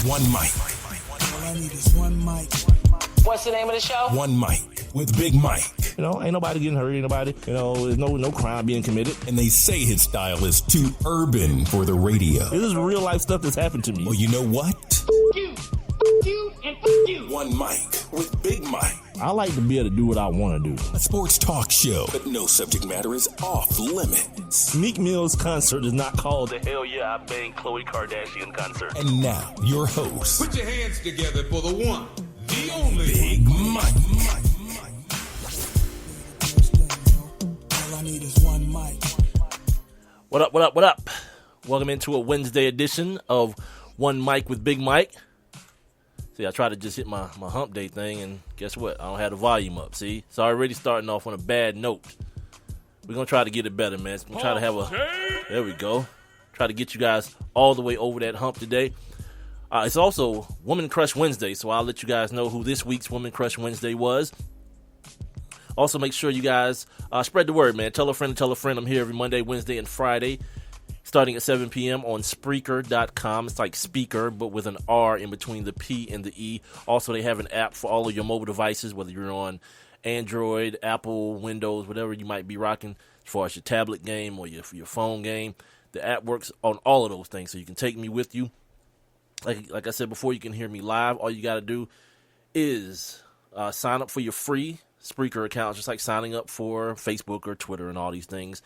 one mic. All I need is one mic. What's the name of the show? One mic with Big Mike. You know, ain't nobody getting hurt, ain't nobody, there's no crime being committed. And they say his style is too urban for the radio. This is real life stuff that's happened to me. Well, you know what? You, and you. One mic with Big Mike. I like to be able to do what I want to do. A sports talk show, but no subject matter is off limits. Meek Mill's concert is not called the Hell Yeah I Banged Khloe Kardashian concert. And now, your host. Put your hands together for the one, the only Big Mike. All I need is one mic. What up? Welcome into a Wednesday edition of One Mic with Big Mike. See, I tried to just hit my hump day thing, and guess what? I don't have the volume up, see? It's already starting off on a bad note. We're going to try to get it better, man. We're going to try to have there we go. Try to get you guys all the way over that hump today. It's also Woman Crush Wednesday, so I'll let you guys know who this week's Woman Crush Wednesday was. Also, make sure you guys spread the word, man. Tell a friend to tell a friend. I'm here every Monday, Wednesday, and Friday, starting at 7 p.m. on Spreaker.com. It's like speaker, but with an R in between the P and the E. Also, they have an app for all of your mobile devices, whether you're on Android, Apple, Windows, whatever you might be rocking, as far as your tablet game or your phone game. The app works on all of those things, so you can take me with you. Like I said before, you can hear me live. All you got to do is sign up for your free Spreaker account, just like signing up for Facebook or Twitter and all these things.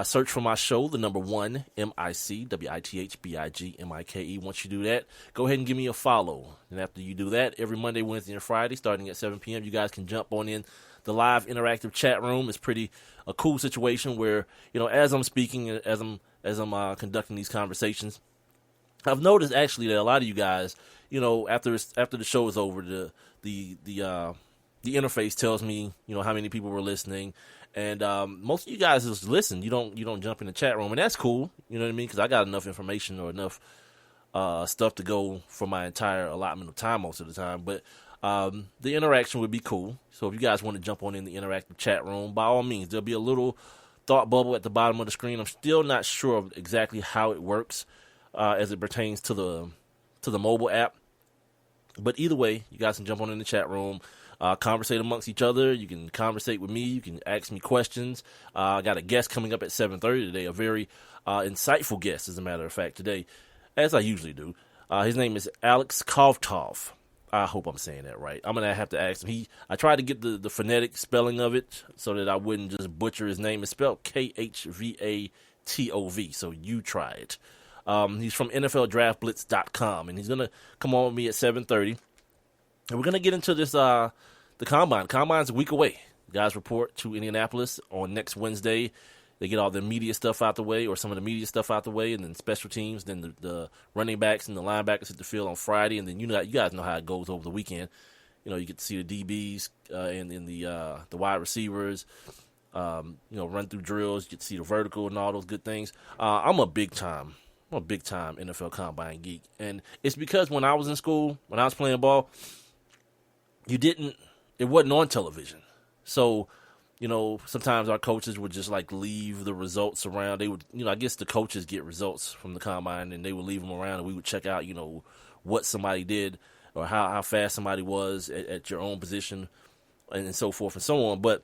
Search for my show, the number one, M-I-C, W-I-T-H-B-I-G-M-I-K-E. Once you do that, go ahead and give me a follow. And after you do that, every Monday, Wednesday, and Friday, starting at 7 p.m., you guys can jump on in the live interactive chat room. It's a cool situation where, as I'm speaking, as I'm conducting these conversations, I've noticed actually that a lot of you guys, after the show is over, the interface tells me, how many people were listening, and most of you guys just listen. You don't jump in the chat room, and that's cool. You know what I mean? Because I got enough information or enough stuff to go for my entire allotment of time most of the time. But the interaction would be cool. So if you guys want to jump on in the interactive chat room, by all means, there'll be a little thought bubble at the bottom of the screen. I'm still not sure of exactly how it works as it pertains to the mobile app. But either way, you guys can jump on in the chat room. Conversate amongst each other. You can conversate with me. You can ask me questions. I got a guest coming up at 7:30 today, a very insightful guest, as a matter of fact, today, as I usually do. His name is Alex Khvatov. I hope I'm saying that right. I'm going to have to ask him. I tried to get the phonetic spelling of it so that I wouldn't just butcher his name. It's spelled Khvatov, so you try it. He's from NFLDraftBlitz.com, and he's going to come on with me at 7:30. And we're going to get into this, the Combine. Combine's a week away. Guys report to Indianapolis on next Wednesday. They get all the media stuff out the way, or some of the media stuff out the way, and then special teams, then the running backs and the linebackers hit the field on Friday, and then you guys know how it goes over the weekend. You get to see the DBs and the wide receivers, run through drills. You get to see the vertical and all those good things. I'm a big time NFL Combine geek, and it's because when I was in school, when I was playing ball, it wasn't on television. So, sometimes our coaches would just leave the results around. They would, I guess the coaches get results from the Combine and they would leave them around, and we would check out, what somebody did or how fast somebody was at your own position and so forth and so on. But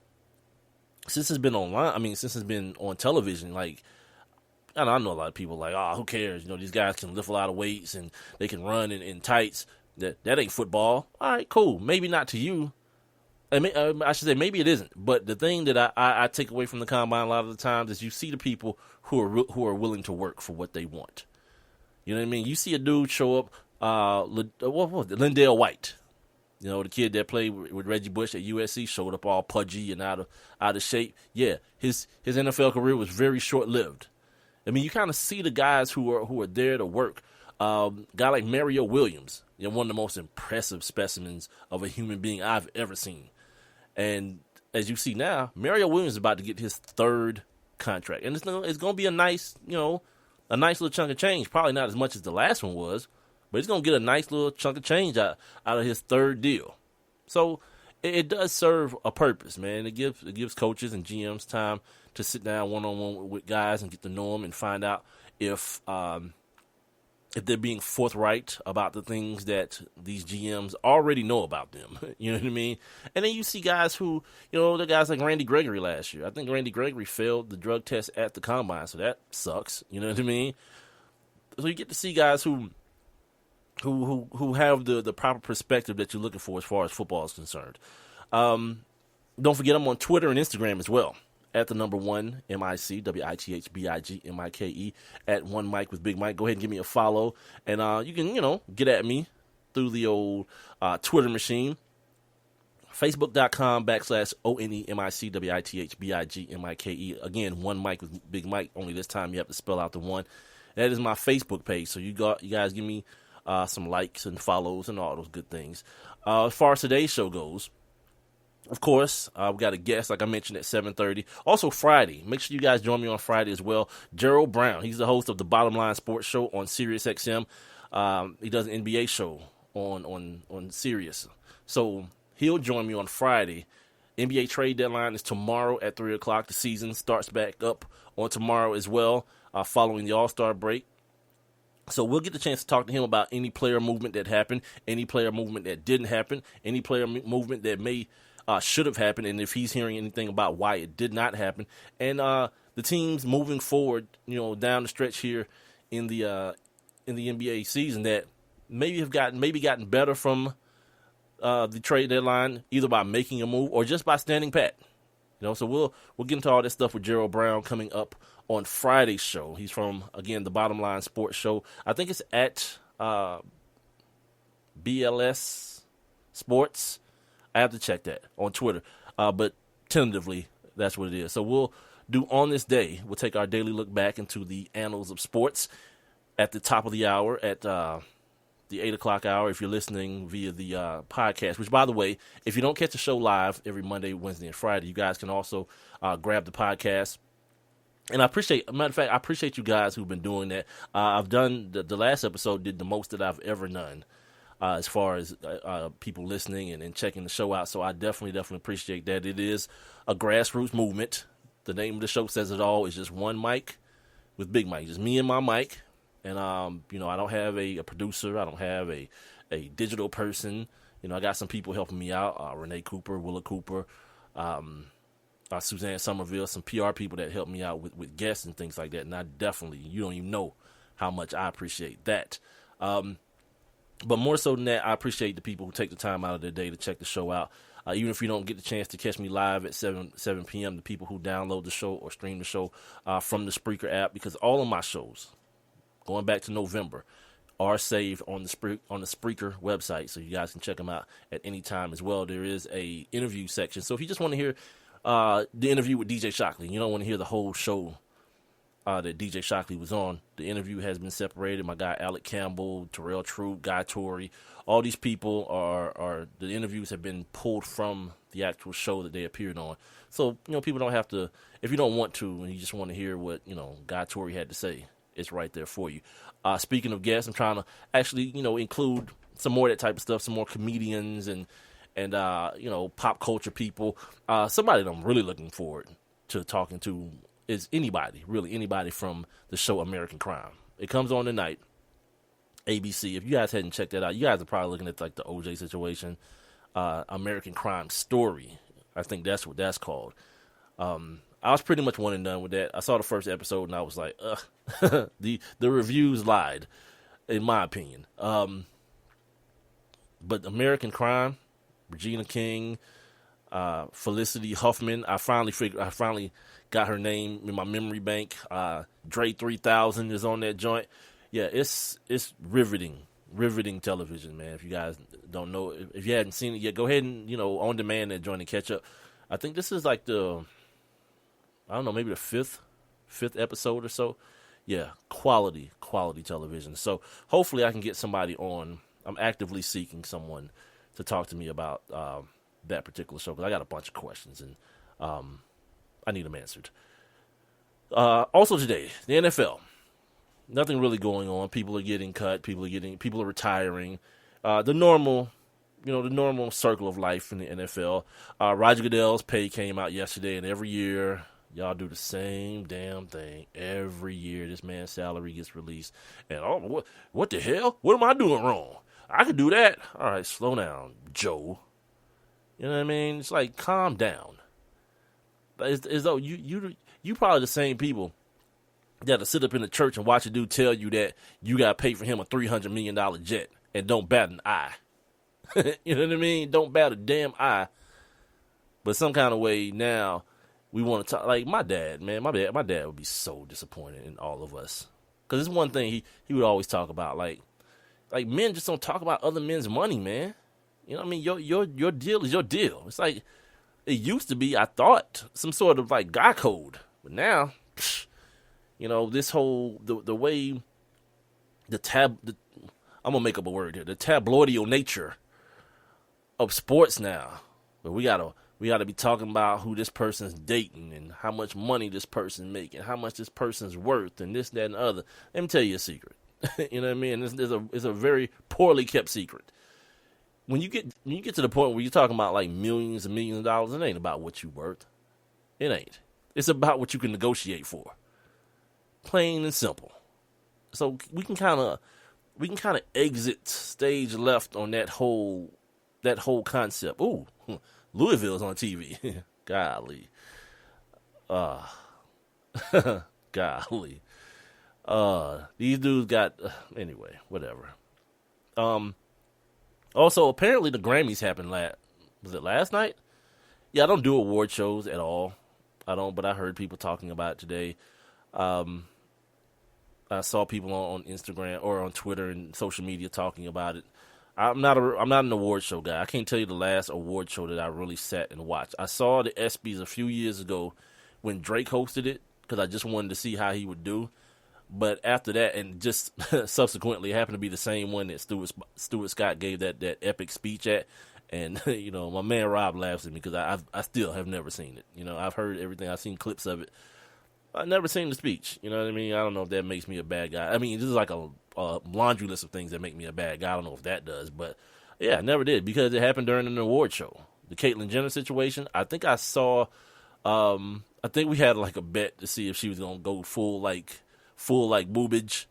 since it's been online, since it's been on television, I know a lot of people who cares? These guys can lift a lot of weights and they can run in tights. That ain't football. All right, cool. Maybe not to you. I should say maybe it isn't. But the thing that I take away from the Combine a lot of the times is you see the people who are willing to work for what they want. You know what I mean? You see a dude show up, Lindale White. The kid that played with Reggie Bush at USC, showed up all pudgy and out of shape. Yeah, his NFL career was very short-lived. You kind of see the guys who are there to work. Guy like Mario Williams, one of the most impressive specimens of a human being I've ever seen. And as you see now, Mario Williams is about to get his third contract, and it's going to be a nice little chunk of change. Probably not as much as the last one was, but he's going to get a nice little chunk of change out of his third deal. So it does serve a purpose, man. It gives coaches and GMs time to sit down one-on-one with guys and get to know them and find out if if they're being forthright about the things that these GMs already know about them. You know what I mean? And then you see guys who, the guys like Randy Gregory last year. I think Randy Gregory failed the drug test at the combine, so that sucks. You know what I mean? So you get to see guys who have the proper perspective that you're looking for as far as football is concerned. Don't forget I'm on Twitter and Instagram as well. At the number 1 MIC, WITHBIGMIKE, at One Mike with Big Mike. Go ahead and give me a follow. And you can, get at me through the old Twitter machine. Facebook.com/ONEMICWITHBIGMIKE. Again, One Mike with Big Mike. Only this time you have to spell out the one. That is my Facebook page. So you guys give me some likes and follows and all those good things. As far as today's show goes, of course, we got a guest, like I mentioned, at 7:30. Also, Friday. Make sure you guys join me on Friday as well. Gerald Brown. He's the host of the Bottom Line Sports Show on Sirius XM. He does an NBA show on Sirius. So he'll join me on Friday. NBA trade deadline is tomorrow at 3 o'clock. The season starts back up on tomorrow as well, following the All-Star break. So we'll get the chance to talk to him about any player movement that happened, any player movement that didn't happen, any player movement that should have happened, and if he's hearing anything about why it did not happen, and the teams moving forward, down the stretch here in the NBA season that maybe gotten better from the trade deadline, either by making a move or just by standing pat. So we'll get into all this stuff with Gerald Brown coming up on Friday's show. He's from, again, the Bottom Line Sports Show. I think it's at BLS Sports. I have to check that on Twitter, but tentatively, that's what it is. So we'll do On This Day. We'll take our daily look back into the annals of sports at the top of the hour, at the 8 o'clock hour, if you're listening via the podcast, which, by the way, if you don't catch the show live every Monday, Wednesday, and Friday, you guys can also grab the podcast. And I appreciate you guys who've been doing that. I've done, the last episode did the most that I've ever done. As far as people listening and checking the show out. So I definitely appreciate that. It is a grassroots movement. The name of the show says it all. It's just One Mike with Big Mike. Just me and my mic. And, I don't have a producer. I don't have a digital person. I got some people helping me out. Renee Cooper, Willa Cooper, Suzanne Somerville, some PR people that help me out with guests and things like that. And I definitely, you don't even know how much I appreciate that. But more so than that, I appreciate the people who take the time out of their day to check the show out. Even if you don't get the chance to catch me live at 7 p.m., the people who download the show or stream the show from the Spreaker app, because all of my shows, going back to November, are saved on the Spreaker website, so you guys can check them out at any time as well. There is a interview section, so if you just want to hear the interview with DJ Shockley, you don't want to hear the whole show that DJ Shockley was on. The interview has been separated. My guy Alec Campbell, Terrell Troop, Guy Torrey, all these people are the interviews have been pulled from the actual show that they appeared on. So, people don't have to, if you don't want to and you just want to hear what, Guy Torrey had to say, it's right there for you. Speaking of guests, I'm trying to actually, include some more of that type of stuff, some more comedians and pop culture people. Somebody that I'm really looking forward to talking to is anybody from the show American Crime. It comes on tonight, ABC. If you guys hadn't checked that out, you guys are probably looking at like the OJ situation, American Crime Story. I think that's what that's called. I was pretty much one and done with that. I saw the first episode and I was like, the reviews lied, in my opinion. But American Crime, Regina King, Felicity Huffman, I finally got her name in my memory bank. Dre 3000 is on that joint. Yeah, it's riveting television, man. If you guys don't know, if you hadn't seen it yet, go ahead and, on demand that joint and catch up. I think this is like maybe the fifth episode or so. Yeah, quality television. So hopefully I can get somebody on. I'm actively seeking someone to talk to me about that particular show, because I got a bunch of questions and I need them answered. Also today, the NFL. Nothing really going on. People are getting cut. People are retiring. The normal circle of life in the NFL. Roger Goodell's pay came out yesterday, and every year Y'all do the same damn thing every year. This man's salary gets released. And, oh, what the hell? What am I doing wrong? I could do that. All right, slow down, Joe. You know what I mean? It's like, calm down. It's as though you probably the same people that sit up in the church and watch a dude tell you that you got to pay for him a $300 million jet and don't bat an eye. You know what I mean? Don't bat a damn eye. But some kind of way now we want to talk. Like my dad, man, my dad would be so disappointed in all of us. Because it's one thing he would always talk about. Like men just don't talk about other men's money, man. You know what I mean? Your deal is your deal. It's like it used to be, I thought, some sort of like guy code. But now, you know, this whole, the way I'm going to make up a word here. The tabloidial nature of sports now. But we gotta be talking about who this person's dating and how much money this person's making, how much this person's worth, and this, that, and the other. Let me tell you a secret. You know what I mean? It's a very poorly kept secret. When you get to the point where you're talking about like millions and millions of dollars, it ain't about what you worth. It ain't. It's about what you can negotiate for. Plain and simple. So we can kind of exit stage left on that whole concept. Ooh, Louisville's on TV. Golly. Golly. These dudes got anyway, whatever. Also, apparently the Grammys happened was it last night? Yeah, I don't do award shows at all. I don't, but I heard people talking about it today. I saw people on Instagram or on Twitter and social media talking about it. I'm not an award show guy. I can't tell you the last award show that I really sat and watched. I saw the ESPYs a few years ago when Drake hosted it because I just wanted to see how he would do. But after that, and just subsequently, it happened to be the same one that Stuart Scott gave that epic speech at. And, you know, my man Rob laughs at me because I still have never seen it. You know, I've heard everything. I've seen clips of it. I've never seen the speech. You know what I mean? I don't know if that makes me a bad guy. I mean, this is like a laundry list of things that make me a bad guy. I don't know if that does. But, yeah, I never did because it happened during an award show. The Caitlyn Jenner situation, I think I saw, I think we had like a bet to see if she was going to go full boobage.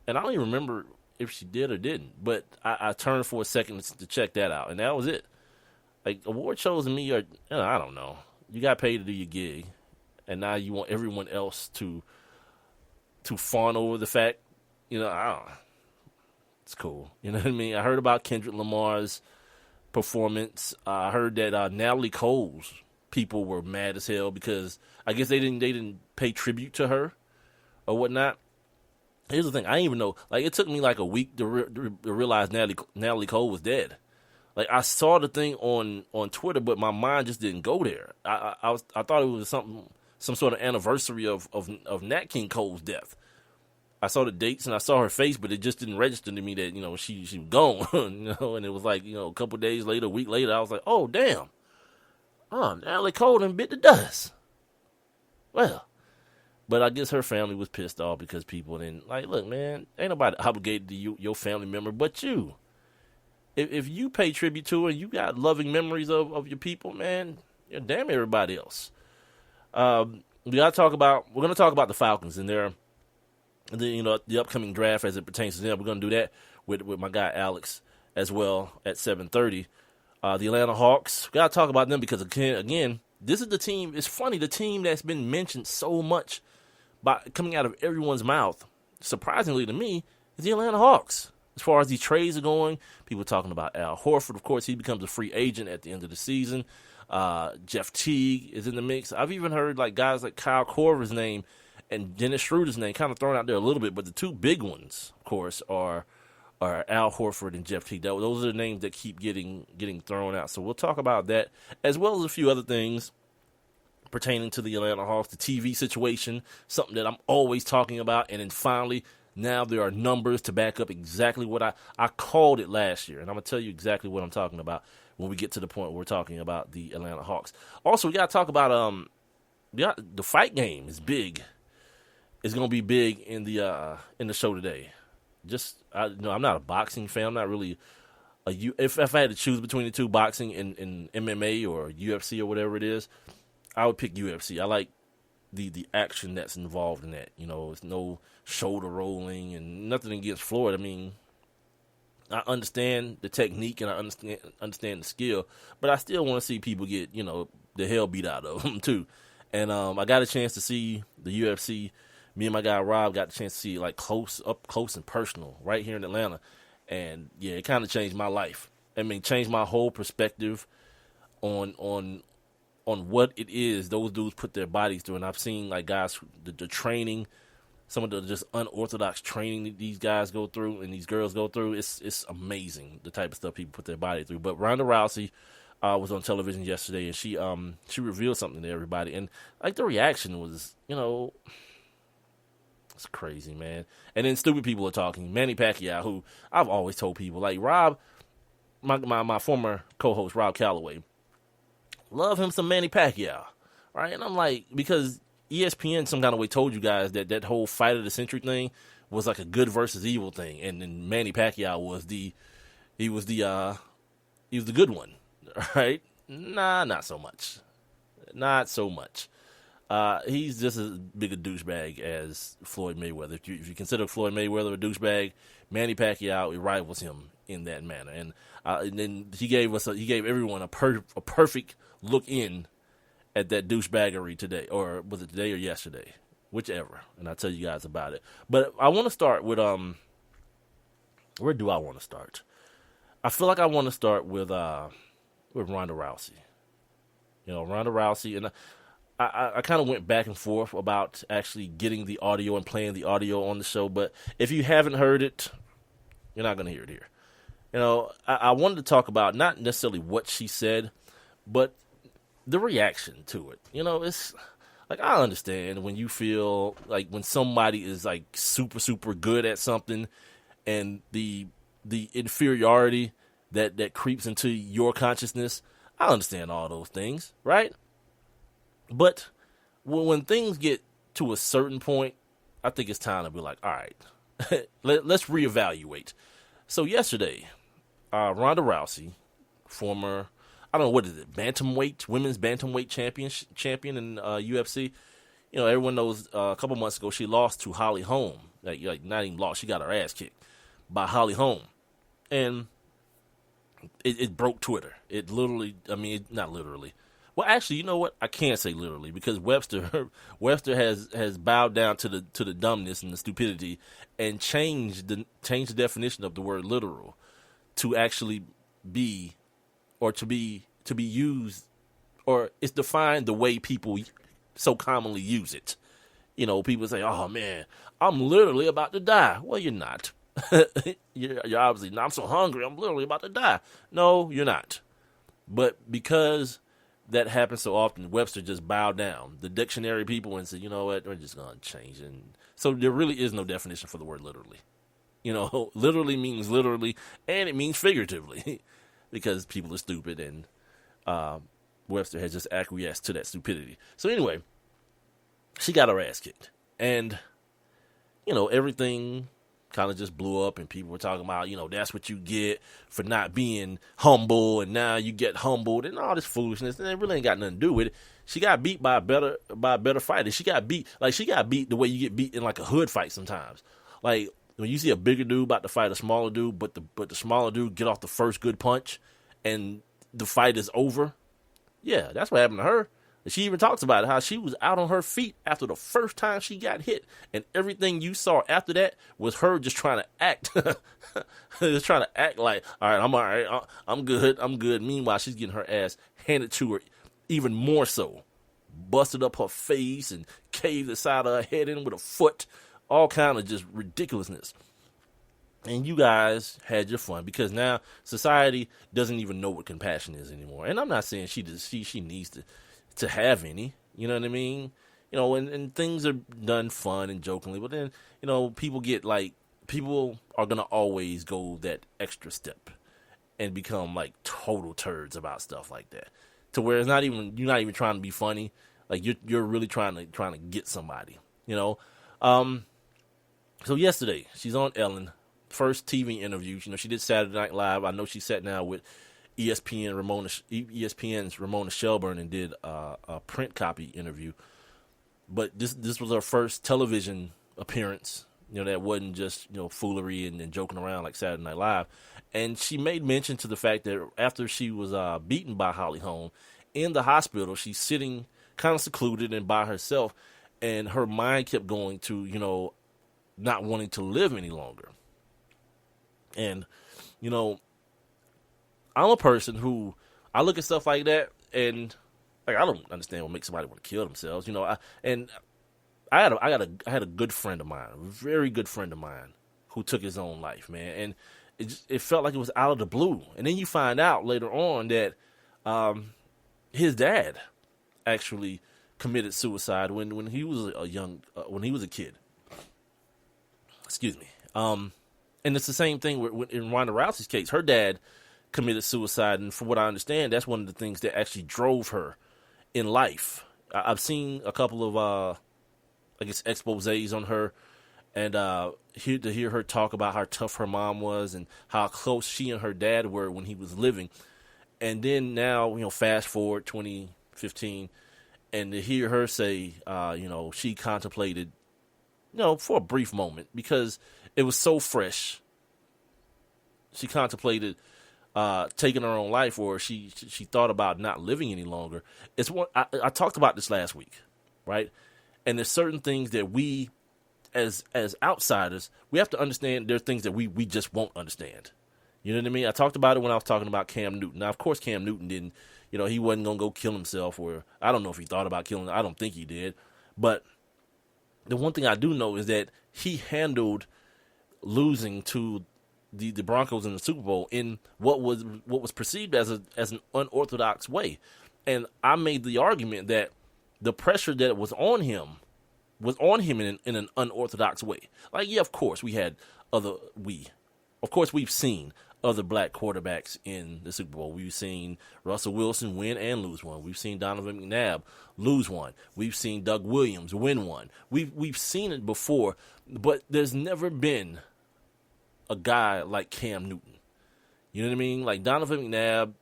And I don't even remember if she did or didn't. But I turned for a second to check that out. And that was it. Like, award shows to me are, I don't know. You got paid to do your gig. And now you want everyone else to fawn over the fact, it's cool. You know what I mean? I heard about Kendrick Lamar's performance. I heard that Natalie Cole's people were mad as hell because I guess they didn't pay tribute to her or whatnot. Here's the thing. I didn't even know. Like, it took me like a week to realize Natalie Cole was dead. Like, I saw the thing on Twitter, but my mind just didn't go there. I thought it was some sort of anniversary of Nat King Cole's death. I saw the dates and I saw her face, but it just didn't register to me that, she was gone, and it was like, a couple days later, a week later, I was like, oh, damn. Oh, Natalie Cole done bit the dust. Well, but I guess her family was pissed off because people didn't, like, look, man, ain't nobody obligated to you, your family member, but you. If you pay tribute to her, you got loving memories of your people, man, damn everybody else. We're going to talk about the Falcons and the upcoming draft as it pertains to them. We're going to do that with my guy Alex as well at 7:30. The Atlanta Hawks, we got to talk about them because again, this is the team. It's funny, the team that's been mentioned so much by coming out of everyone's mouth, surprisingly to me, is the Atlanta Hawks. As far as these trades are going, people are talking about Al Horford. Of course, he becomes a free agent at the end of the season. Jeff Teague is in the mix. I've even heard like guys like Kyle Korver's name and Dennis Schroeder's name kind of thrown out there a little bit, but the two big ones, of course, are Al Horford and Jeff Teague. Those are the names that keep getting thrown out. So we'll talk about that as well as a few other things pertaining to the Atlanta Hawks, the TV situation, something that I'm always talking about, and then finally, now there are numbers to back up exactly what I called it last year, and I'm going to tell you exactly what I'm talking about when we get to the point where we're talking about the Atlanta Hawks. Also, we got to talk about the fight game is big. It's going to be big in the show today. I'm not a boxing fan. I'm not really if I had to choose between the two, boxing and MMA or UFC or whatever it is, I would pick UFC. I like the action that's involved in that. It's no shoulder rolling and nothing against Floyd. I mean, I understand the technique and I understand the skill, but I still want to see people get, the hell beat out of them too. And I got a chance to see the UFC. Me and my guy Rob got the chance to see it like up close and personal right here in Atlanta. And yeah, it kind of changed my life. I mean, changed my whole perspective on what it is those dudes put their bodies through. And I've seen like guys, the training, some of the just unorthodox training that these guys go through and these girls go through. It's amazing the type of stuff people put their body through. But Ronda Rousey was on television yesterday, and she revealed something to everybody, and like the reaction was, it's crazy, man. And then stupid people are talking. Manny Pacquiao, who I've always told people, like Rob, my former co-host Rob Calloway, love him some Manny Pacquiao, right? And I'm like, because ESPN some kind of way told you guys that whole fight of the century thing was like a good versus evil thing, and then Manny Pacquiao was the good one, right? Nah, not so much. Not so much. He's just as big a douchebag as Floyd Mayweather. If you consider Floyd Mayweather a douchebag, Manny Pacquiao rivals him in that manner. And then he gave everyone a perfect look in at that douchebaggery today, or was it today or yesterday, whichever. And I'll tell you guys about it. But I want to start with where do I want to start? I feel like I want to start with Ronda Rousey. Ronda Rousey, and I kind of went back and forth about actually getting the audio and playing the audio on the show, but if you haven't heard it, you're not going to hear it here. I wanted to talk about not necessarily what she said, but the reaction to it. It's like, I understand when you feel like when somebody is like super, super good at something and the inferiority that creeps into your consciousness. I understand all those things, right? But when things get to a certain point, I think it's time to be like, all right, let's reevaluate. So yesterday, Ronda Rousey, former, I don't know, what is it, women's bantamweight champion in UFC. Everyone knows a couple months ago she lost to Holly Holm. Like not even lost, she got her ass kicked by Holly Holm. And it broke Twitter. It literally, not literally. Well, actually, you know what? I can't say literally because Webster has bowed down to the dumbness and the stupidity and changed the definition of the word literal to actually be, or to be used, or it's defined the way people so commonly use it. People say, "Oh man, I'm literally about to die." Well, you're not. You're obviously not. I'm so hungry, I'm literally about to die. No, you're not. But because that happens so often, Webster just bowed down. The dictionary people and said, you know what, we're just going to change it. So there really is no definition for the word literally. Literally means literally, and it means figuratively, because people are stupid, and Webster has just acquiesced to that stupidity. So anyway, she got her ass kicked. And, everything kind of just blew up, and people were talking about, that's what you get for not being humble, and now you get humbled, and all this foolishness, and it really ain't got nothing to do with it. She got beat by a better fighter. She got beat the way you get beat in like a hood fight sometimes. Like when you see a bigger dude about to fight a smaller dude, but the smaller dude get off the first good punch, and the fight is over. Yeah, that's what happened to her. She even talks about it, how she was out on her feet after the first time she got hit. And everything you saw after that was her just trying to act. Just trying to act like, all right, I'm good. Meanwhile, she's getting her ass handed to her even more so. Busted up her face and caved the side of her head in with a foot. All kind of just ridiculousness. And you guys had your fun because now society doesn't even know what compassion is anymore. And I'm not saying she needs to have any, you know what I mean? And things are done fun and jokingly, but then, people are going to always go that extra step and become like total turds about stuff like that. To where you're not even trying to be funny. Like you're really trying to get somebody, So yesterday she's on Ellen, first TV interview. She did Saturday Night Live. I know she sat down with ESPN's Ramona Shelburne and did a print copy interview. but this was her first television appearance. That wasn't just foolery and joking around like Saturday Night Live. And she made mention to the fact that after she was beaten by Holly Holm in the hospital, she's sitting kind of secluded and by herself, and her mind kept going to not wanting to live any longer. And I'm a person who I look at stuff like that, and like I don't understand what makes somebody want to kill themselves. I had a good friend of mine, a very good friend of mine, who took his own life, man, and it felt like it was out of the blue. And then you find out later on that his dad actually committed suicide when he was a kid. Excuse me. And it's the same thing in Ronda Rousey's case. Her dad committed suicide, and from what I understand, that's one of the things that actually drove her in life. I've seen a couple of exposés on her, and to hear her talk about how tough her mom was and how close she and her dad were when he was living. And then now, fast forward 2015, and to hear her say, she contemplated, for a brief moment, because it was so fresh, she contemplated taking her own life, or she thought about not living any longer. It's what I talked about this last week, right? And there's certain things that we, as outsiders, we have to understand. There are things that we just won't understand. You know what I mean? I talked about it when I was talking about Cam Newton. Now, of course, Cam Newton didn't, he wasn't going to go kill himself, or I don't know if he thought about killing. I don't think he did. But the one thing I do know is that he handled losing to the Broncos in the Super Bowl in what was perceived as an unorthodox way. And I made the argument that the pressure that was on him in an unorthodox way. Like, yeah, of course we've seen other black quarterbacks in the Super Bowl. We've seen Russell Wilson win and lose one. We've seen Donovan McNabb lose one. We've seen Doug Williams win one. We've seen it before, but there's never been a guy like Cam Newton. You know what I mean? Like Donovan McNabb,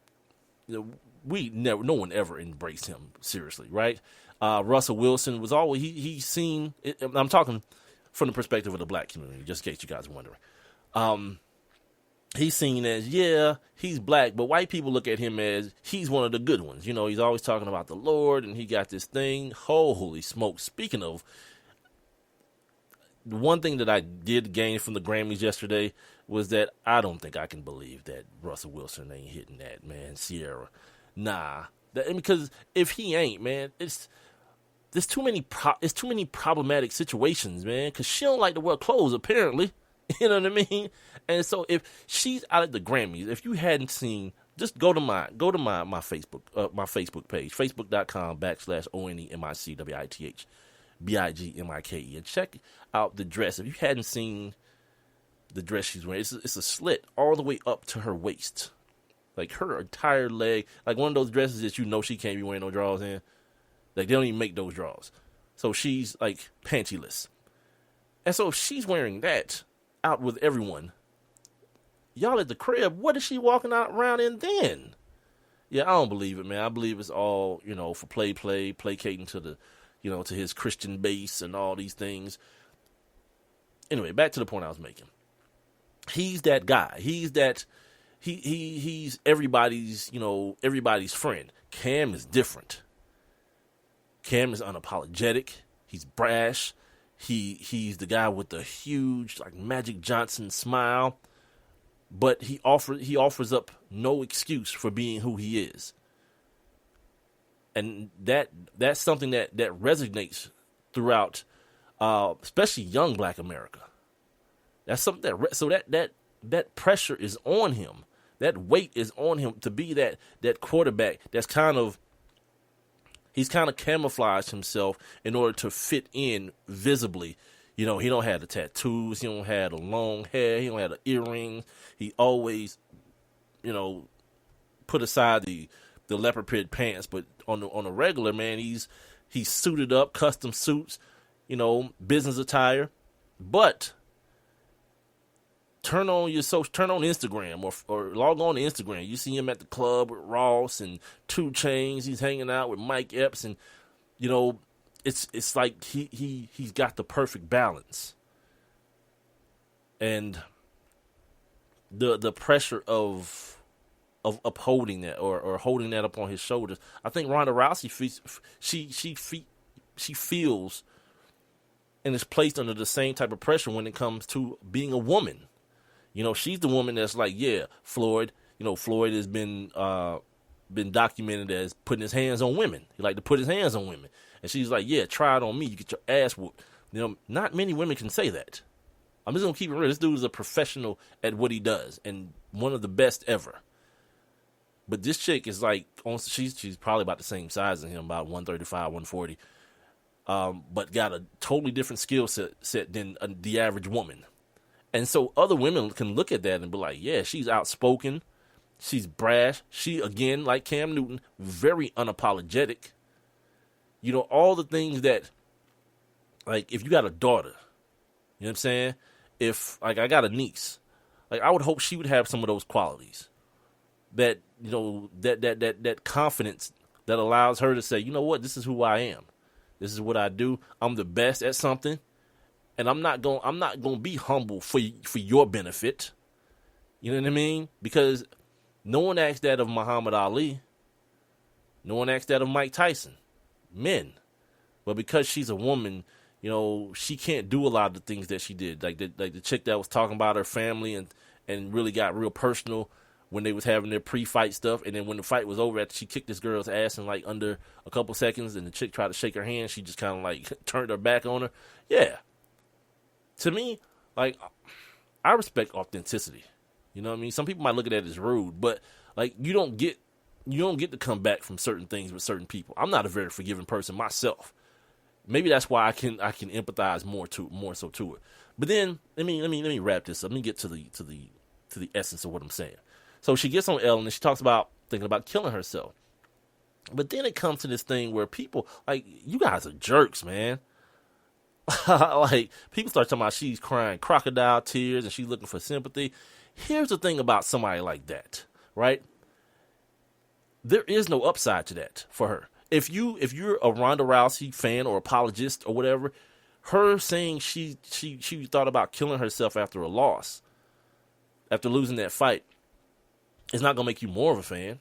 no one ever embraced him seriously, right? Russell Wilson was always he's seen. I'm talking from the perspective of the black community, just in case you guys are wondering. He's seen as, he's black, but white people look at him as he's one of the good ones. He's always talking about the Lord, and he got this thing. Holy smoke! Speaking of, the one thing that I did gain from the Grammys yesterday was that I don't think I can believe that Russell Wilson ain't hitting that, man. Sierra, nah. Because if he ain't, man, there's too many problematic situations, man. Because she don't like to wear clothes, apparently. You know what I mean? And so if she's out at the Grammys, if you hadn't seen, just go to my Facebook page, facebook.com/ONEMICWITH BIGMIKE, and check out the dress. If you hadn't seen the dress she's wearing, it's a slit all the way up to her waist, like her entire leg, like one of those dresses that she can't be wearing no drawers in. Like they don't even make those drawers, so she's like pantyless. And so if she's wearing that out with everyone, y'all at the crib, what is she walking out around in then? Yeah, I don't believe it, man. I believe it's all, for placating to the, to his Christian base and all these things. Anyway, back to the point I was making. He's that guy. He's everybody's, everybody's friend. Cam is different. Cam is unapologetic. He's brash. He's the guy with the huge, like, Magic Johnson smile, but he offers up no excuse for being who he is, and that's something that resonates throughout, especially young Black America. That's something that pressure is on him, that weight is on him to be that quarterback that's he's kind of camouflaged himself in order to fit in visibly. He don't have the tattoos. He don't have the long hair. He don't have the earrings. He always, put aside the leopard print pants. But on a regular, man, he's suited up, custom suits, business attire. But turn on Instagram or log on to Instagram. You see him at the club with Ross and 2 Chainz. He's hanging out with Mike Epps, and it's like he's got the perfect balance, and the pressure of upholding that or holding that up on his shoulders. I think Ronda Rousey she feels and is placed under the same type of pressure when it comes to being a woman. You know, she's the woman that's like, yeah, Floyd. You know, Floyd has been documented as putting his hands on women. He like to put his hands on women, and she's like, yeah, try it on me. You get your ass whooped. You know, not many women can say that. I'm just gonna keep it real. This dude is a professional at what he does, and one of the best ever. But this chick is like, she's probably about the same size as him, about 135, 140. But got a totally different skill set than the average woman. And so other women can look at that and be like, yeah, she's outspoken. She's brash. She, again, like Cam Newton, very unapologetic. You know, all the things that, like, if you got a daughter, you know what I'm saying? If, like, I got a niece, like, I would hope she would have some of those qualities. That, you know, that confidence that allows her to say, you know what, this is who I am. This is what I do. I'm the best at something, and I'm not going to be humble for your benefit. You know what I mean? Because no one asked that of Muhammad Ali. No one asked that of Mike Tyson. Men. But because she's a woman, you know, she can't do a lot of the things that she did. Like the chick that was talking about her family and really got real personal when they was having their pre-fight stuff, and then when the fight was over, after she kicked this girl's ass in like under a couple seconds, and the chick tried to shake her hand, she just kind of like turned her back on her. Yeah. To me, like, I respect authenticity. You know what I mean? Some people might look at that as rude, but like you don't get to come back from certain things with certain people. I'm not a very forgiving person myself. Maybe that's why I can empathize more so to it. But then let me wrap this up. Let me get to the essence of what I'm saying. So she gets on Ellen and she talks about thinking about killing herself. But then it comes to this thing where people, like, you guys are jerks, man. Like, people start talking about she's crying crocodile tears and she's looking for sympathy. Here's the thing about somebody like that, right? There is no upside to that for her. If you're a Ronda Rousey fan or apologist or whatever, her saying she thought about killing herself after a loss, after losing that fight, it's not gonna make you more of a fan.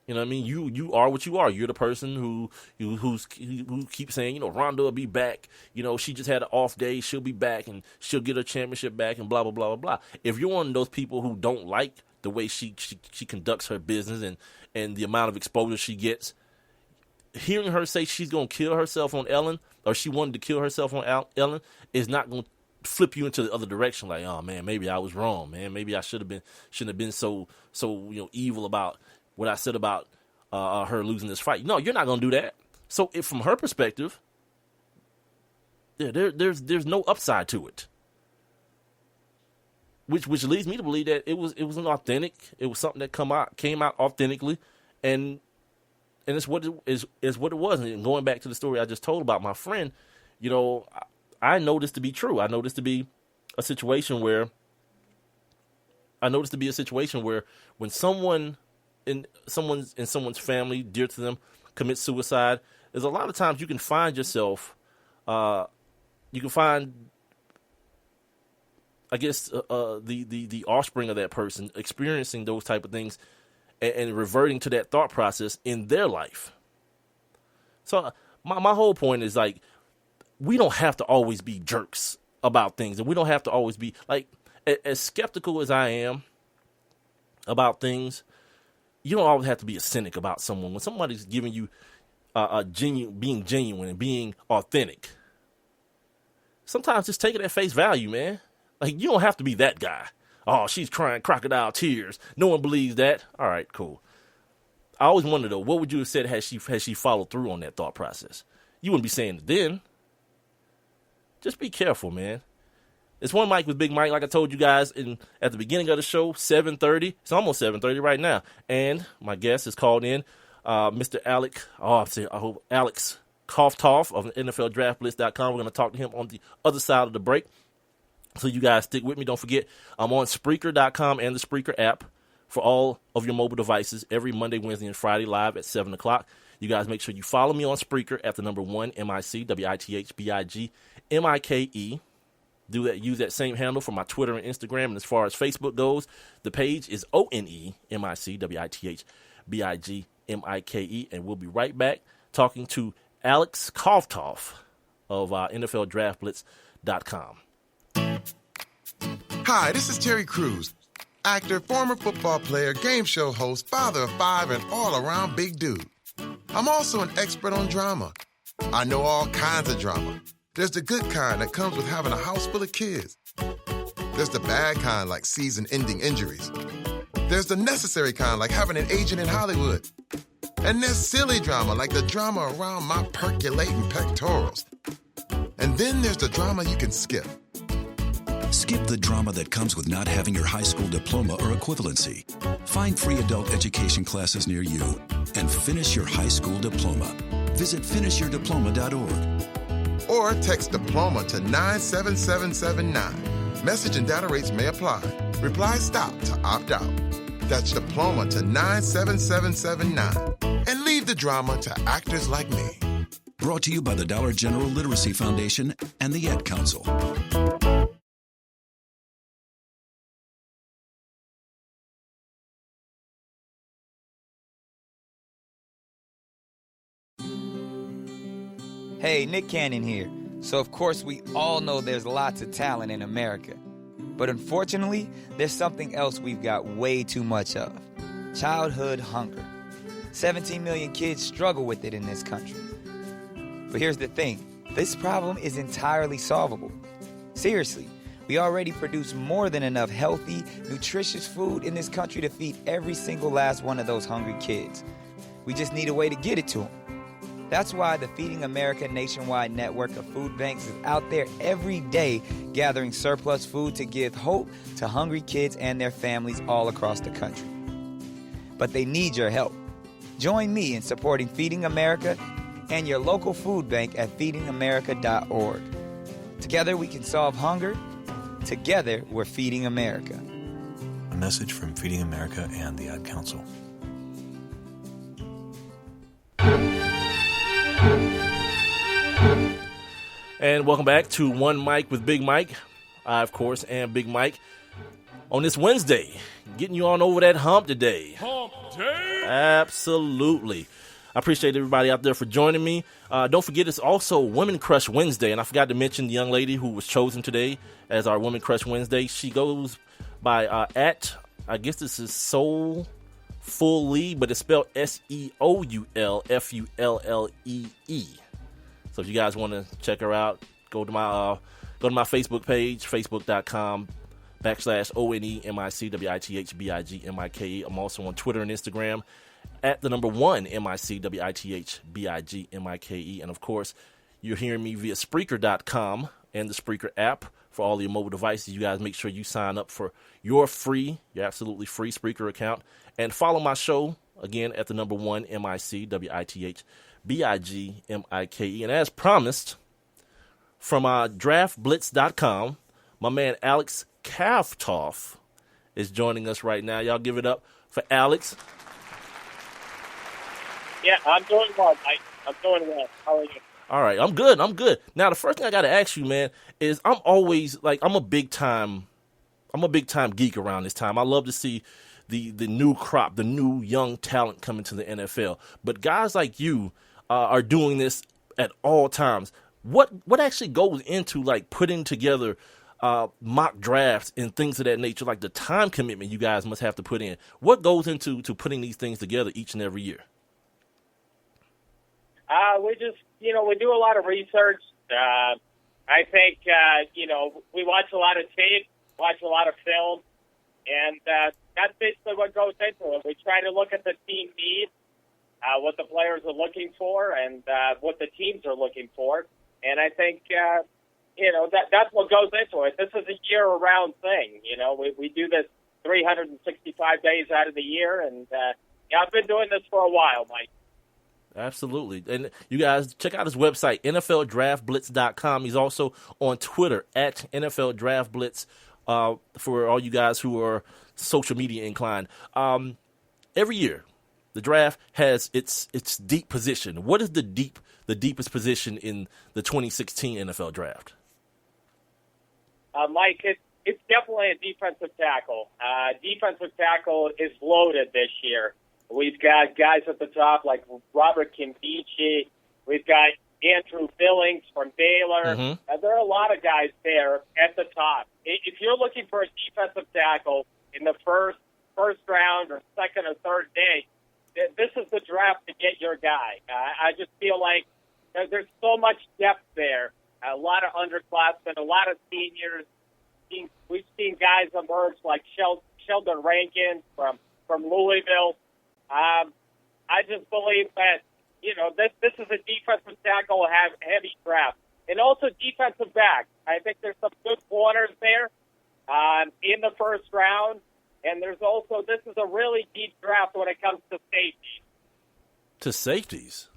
You know what I mean? You are what you are. You're the person who keeps saying, you know, Ronda will be back. You know, she just had an off day. She'll be back and she'll get her championship back and blah blah blah blah blah. If you're one of those people who don't like the way she conducts her business and the amount of exposure she gets, hearing her say she's gonna kill herself on Ellen, or she wanted to kill herself on Ellen, is not gonna flip you into the other direction. Like, oh man, maybe I was wrong, man. Maybe I shouldn't have been so you know, evil about what I said about her losing this fight. No, you're not gonna do that. So if from her perspective, yeah, there's no upside to it. Which leads me to believe that it was an authentic. It was something that came out authentically, and it's what it was. And going back to the story I just told about my friend, you know, I know this to be true. I know this to be a situation where when someone in someone's family dear to them commits suicide, there's a lot of times you can find yourself, I guess, the offspring of that person experiencing those type of things and reverting to that thought process in their life. So my whole point is, like, we don't have to always be jerks about things, and we don't have to always be, like, as skeptical as I am about things, you don't always have to be a cynic about someone. When somebody's giving you being genuine and being authentic, sometimes just take it at face value, man. Like, you don't have to be that guy. Oh, she's crying crocodile tears. No one believes that. All right, cool. I always wonder, though, what would you have said had she followed through on that thought process? You wouldn't be saying it then. Just be careful, man. It's One Mic with Big Mike, like I told you guys at the beginning of the show, 7:30. It's almost 7:30 right now. And my guest is called in, Mr. Alex Khvatov of NFLDraftBlitz.com. We're going to talk to him on the other side of the break. So you guys stick with me. Don't forget, I'm on Spreaker.com and the Spreaker app for all of your mobile devices every Monday, Wednesday, and Friday live at 7 o'clock. You guys make sure you follow me on Spreaker at the number 1 MIC, WITHBIGMIKE. Do that. Use that same handle for my Twitter and Instagram. And as far as Facebook goes, the page is ONEMIC, WITHBIGMIKE. And we'll be right back talking to Alex Khvatov of NFLDraftBlitz.com. Hi, this is Terry Crews, actor, former football player, game show host, father of 5, and all-around big dude. I'm also an expert on drama. I know all kinds of drama. There's the good kind that comes with having a house full of kids. There's the bad kind like season-ending injuries. There's the necessary kind like having an agent in Hollywood. And there's silly drama like the drama around my percolating pectorals. And then there's the drama you can skip. Skip the drama that comes with not having your high school diploma or equivalency. Find free adult education classes near you and finish your high school diploma. Visit finishyourdiploma.org. Or text diploma to 97779. Message and data rates may apply. Reply STOP to opt out. That's diploma to 97779. And leave the drama to actors like me. Brought to you by the Dollar General Literacy Foundation and the Ad Council. Hey, Nick Cannon here. So of course we all know there's lots of talent in America. But unfortunately, there's something else we've got way too much of. Childhood hunger. 17 million kids struggle with it in this country. But here's the thing. This problem is entirely solvable. Seriously, we already produce more than enough healthy, nutritious food in this country to feed every single last one of those hungry kids. We just need a way to get it to them. That's why the Feeding America nationwide network of food banks is out there every day gathering surplus food to give hope to hungry kids and their families all across the country. But they need your help. Join me in supporting Feeding America and your local food bank at feedingamerica.org. Together we can solve hunger. Together we're Feeding America. A message from Feeding America and the Ad Council. And welcome back to One Mic with Big Mike. I, of course, am Big Mike. On this Wednesday, getting you on over that hump today. Hump Day! Absolutely. I appreciate everybody out there for joining me. Don't forget, it's also Women Crush Wednesday, and I forgot to mention the young lady who was chosen today as our Women Crush Wednesday. She goes by I guess this is Soul Fully, but it's spelled SEOULFULLEE. So if you guys want to check her out, go to my Facebook page, facebook.com/ONEMICWITHBIGMIKE. I'm also on Twitter and Instagram at the number 1 MICWITHBIGMIKE. And of course, you're hearing me via Spreaker.com and the Spreaker app for all your mobile devices. You guys make sure you sign up for your absolutely free Spreaker account. And follow my show, again, at the number 1 MICWITHBIGMIKE. And as promised, from DraftBlitz.com, my man Alex Khvatov is joining us right now. Y'all give it up for Alex. Yeah, I'm doing well, Mike. I'm doing well. How are you? All right, I'm good. Now, the first thing I got to ask you, man, is I'm always, I'm a big-time geek around this time. I love to see the new crop, the new young talent coming to the NFL. But guys like you are doing this at all times. What actually goes into putting together mock drafts and things of that nature, like the time commitment you guys must have to put in? What goes into putting these things together each and every year? We just, we do a lot of research. I think, we watch a lot of tape, watch a lot of film, and that's basically what goes into it. We try to look at the team needs, what the players are looking for, and what the teams are looking for. And I think, that's what goes into it. This is a year-round thing. We do this 365 days out of the year, and I've been doing this for a while, Mike. Absolutely. And you guys, check out his website, NFLDraftBlitz.com. He's also on Twitter at NFLDraftBlitz for all you guys who are social media inclined. Every year, the draft has its deep position. What is the deepest position in the 2016 NFL draft? Mike, it's definitely a defensive tackle. Defensive tackle is loaded this year. We've got guys at the top like Robert Kimbichi. We've got Andrew Billings from Baylor. Mm-hmm. There are a lot of guys there at the top. If you're looking for a defensive tackle in the first round or second or third day, this is the draft to get your guy. I just feel like there's so much depth there. A lot of underclassmen, a lot of seniors. We've seen guys emerge like Sheldon Rankins from Louisville. I just believe that, this is a defensive tackle heavy draft. And also defensive back. I think there's some good corners there in the first round. And there's also, this is a really deep draft when it comes to safety. To safeties?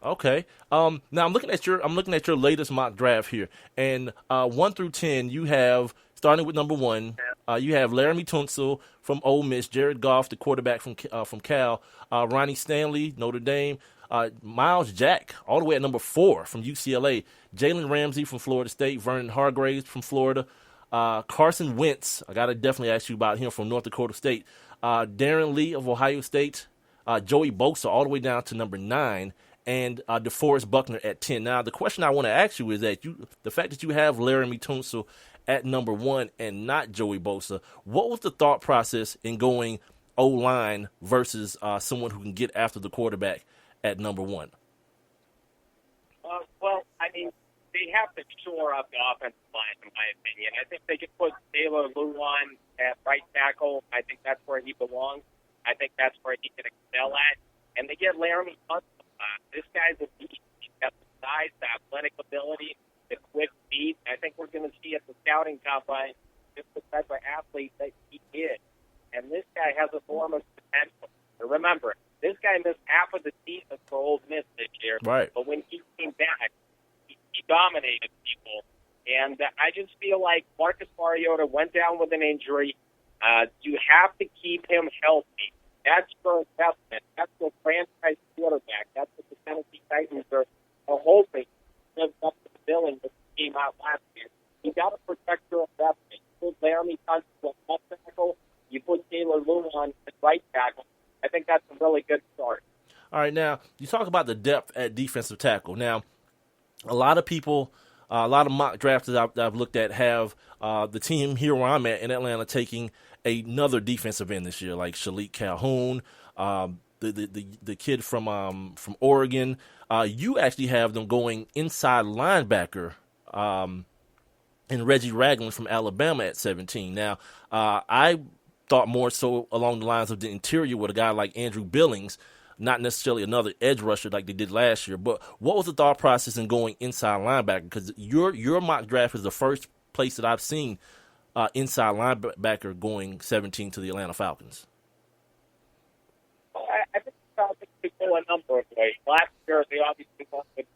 Okay. Now I'm looking at your latest mock draft here, and 1 through 10, you have, starting with number 1, you have Laramie Tunsil from Ole Miss, Jared Goff, the quarterback from Cal, Ronnie Stanley, Notre Dame, Miles Jack, all the way at number 4 from UCLA, Jalen Ramsey from Florida State, Vernon Hargraves from Florida, Carson Wentz, I gotta definitely ask you about him, from North Dakota State, Darren Lee of Ohio State, Joey Bosa all the way down to number 9. And DeForest Buckner at 10. Now, the question I want to ask you is that the fact that you have Laramie Tunsil at number 1 and not Joey Bosa, what was the thought process in going O-line versus someone who can get after the quarterback at number 1? Well, I mean, they have to shore up the offensive line, in my opinion. I think they could put Taylor Luan at right tackle. I think that's where he belongs. I think that's where he can excel at. And they get Laramie Tunsil. This guy's a beast. He's got the size, the athletic ability, the quick feet. I think we're going to see at the scouting combine just the type of athlete that he is. And this guy has enormous potential. But remember, this guy missed half of the season for Ole Miss this year. Right. But when he came back, he dominated people. And I just feel like Marcus Mariota went down with an injury. You have to keep him healthy. That's your investment. That's your franchise quarterback. That's what the Tennessee Titans are hoping to live up to the billing that came out last year. You got to protect your investment. You put Laramie Tunsil at left tackle. You put Taylor Luan at right tackle. I think that's a really good start. All right, now, you talk about the depth at defensive tackle. Now, a lot of people, a lot of mock drafts that I've looked at have the team here where I'm at in Atlanta taking another defensive end this year, like Shalik Calhoun, the kid from Oregon. You actually have them going inside linebacker, and Reggie Ragland from Alabama at 17. Now, I thought more so along the lines of the interior with a guy like Andrew Billings, not necessarily another edge rusher like they did last year. But what was the thought process in going inside linebacker? Because your mock draft is the first place that I've seen inside linebacker going 17 to the Atlanta Falcons. Well, I think the Falcons could go a number of ways. Last year, they obviously went with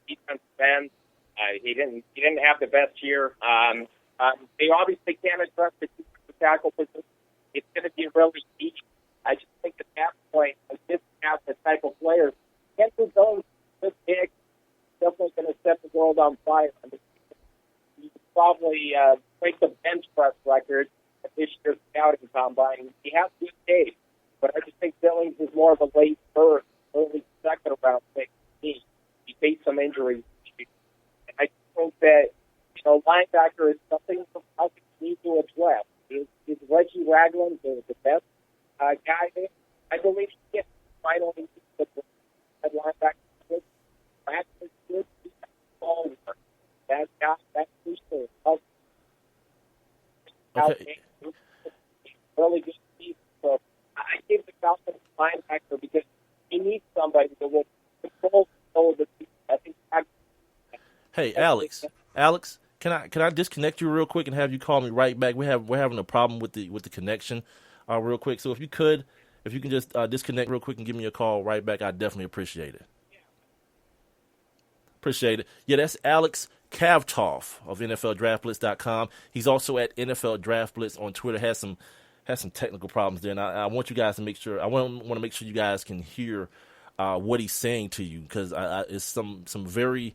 defensive end. He didn't have the best year. They obviously can't address the defensive tackle position. It's going to be really deep. I just think at that point, this have the type of players. Andrew Jones, this big, definitely going to set the world on fire. I mean, he could probably break the bench press record at this year's scouting combine. He has good days, but I just think Billings is more of a late first, early second round pick. He faced some injuries. I think that linebacker is something the Falcons need to address. Is Reggie Ragland the best guy there? I believe he gets finally the linebacker. Ragland's good. He's all over. That's for sure. Okay. Really good season. So I give the Falcons linebacker because he needs somebody that will control the season. I think. Hey, Alex, can I disconnect you real quick and have you call me right back? We're having a problem with the connection, real quick. So if you can just disconnect real quick and give me a call right back, I'd definitely appreciate it. Appreciate it. Yeah, that's Alex Khvatov of NFLDraftBlitz.com. He's also at NFL Draft Blitz on Twitter. Has some technical problems there, and I want you guys to make sure. I want to make sure you guys can hear what he's saying to you, because it's some very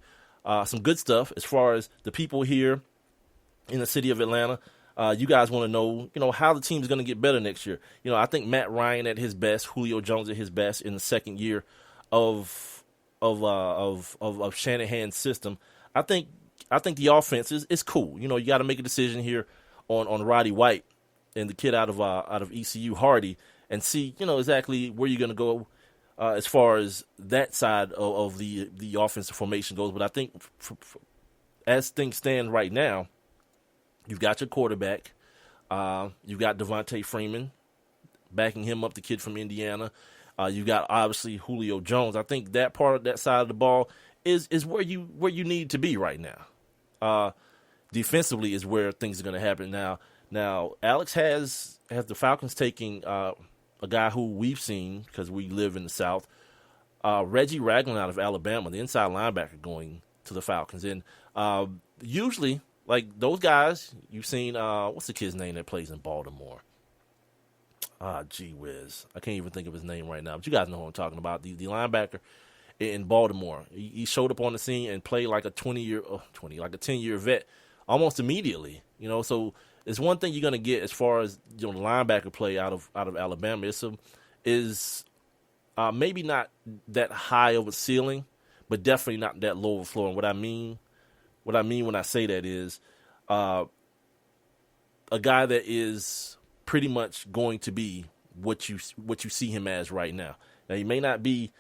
some good stuff as far as the people here in the city of Atlanta. You guys want to know, how the team is going to get better next year. I think Matt Ryan at his best, Julio Jones at his best in the second year of Shanahan's system. I think the offense is cool. You got to make a decision here on Roddy White and the kid out of ECU, Hardy, and see exactly where you're going to go as far as that side of the offensive formation goes. But I think as things stand right now, you've got your quarterback. You've got Devontae Freeman backing him up, the kid from Indiana. You've got obviously Julio Jones. I think that part of that side of the ball is where you need to be right now. Defensively is where things are going to happen now. Now Alex has the Falcons taking a guy who we've seen because we live in the South, Reggie Ragland out of Alabama, the inside linebacker, going to the Falcons. And usually, like those guys, you've seen, what's the kid's name that plays in Baltimore? Gee whiz. I can't even think of his name right now, but you guys know who I'm talking about. The linebacker in Baltimore. He showed up on the scene and played like a 10-year vet almost immediately. So it's one thing you're going to get as far as the linebacker play out of Alabama. Is maybe not that high of a ceiling, but definitely not that low of a floor. And what I mean when I say that is a guy that is pretty much going to be what you see him as right now. Now he may not be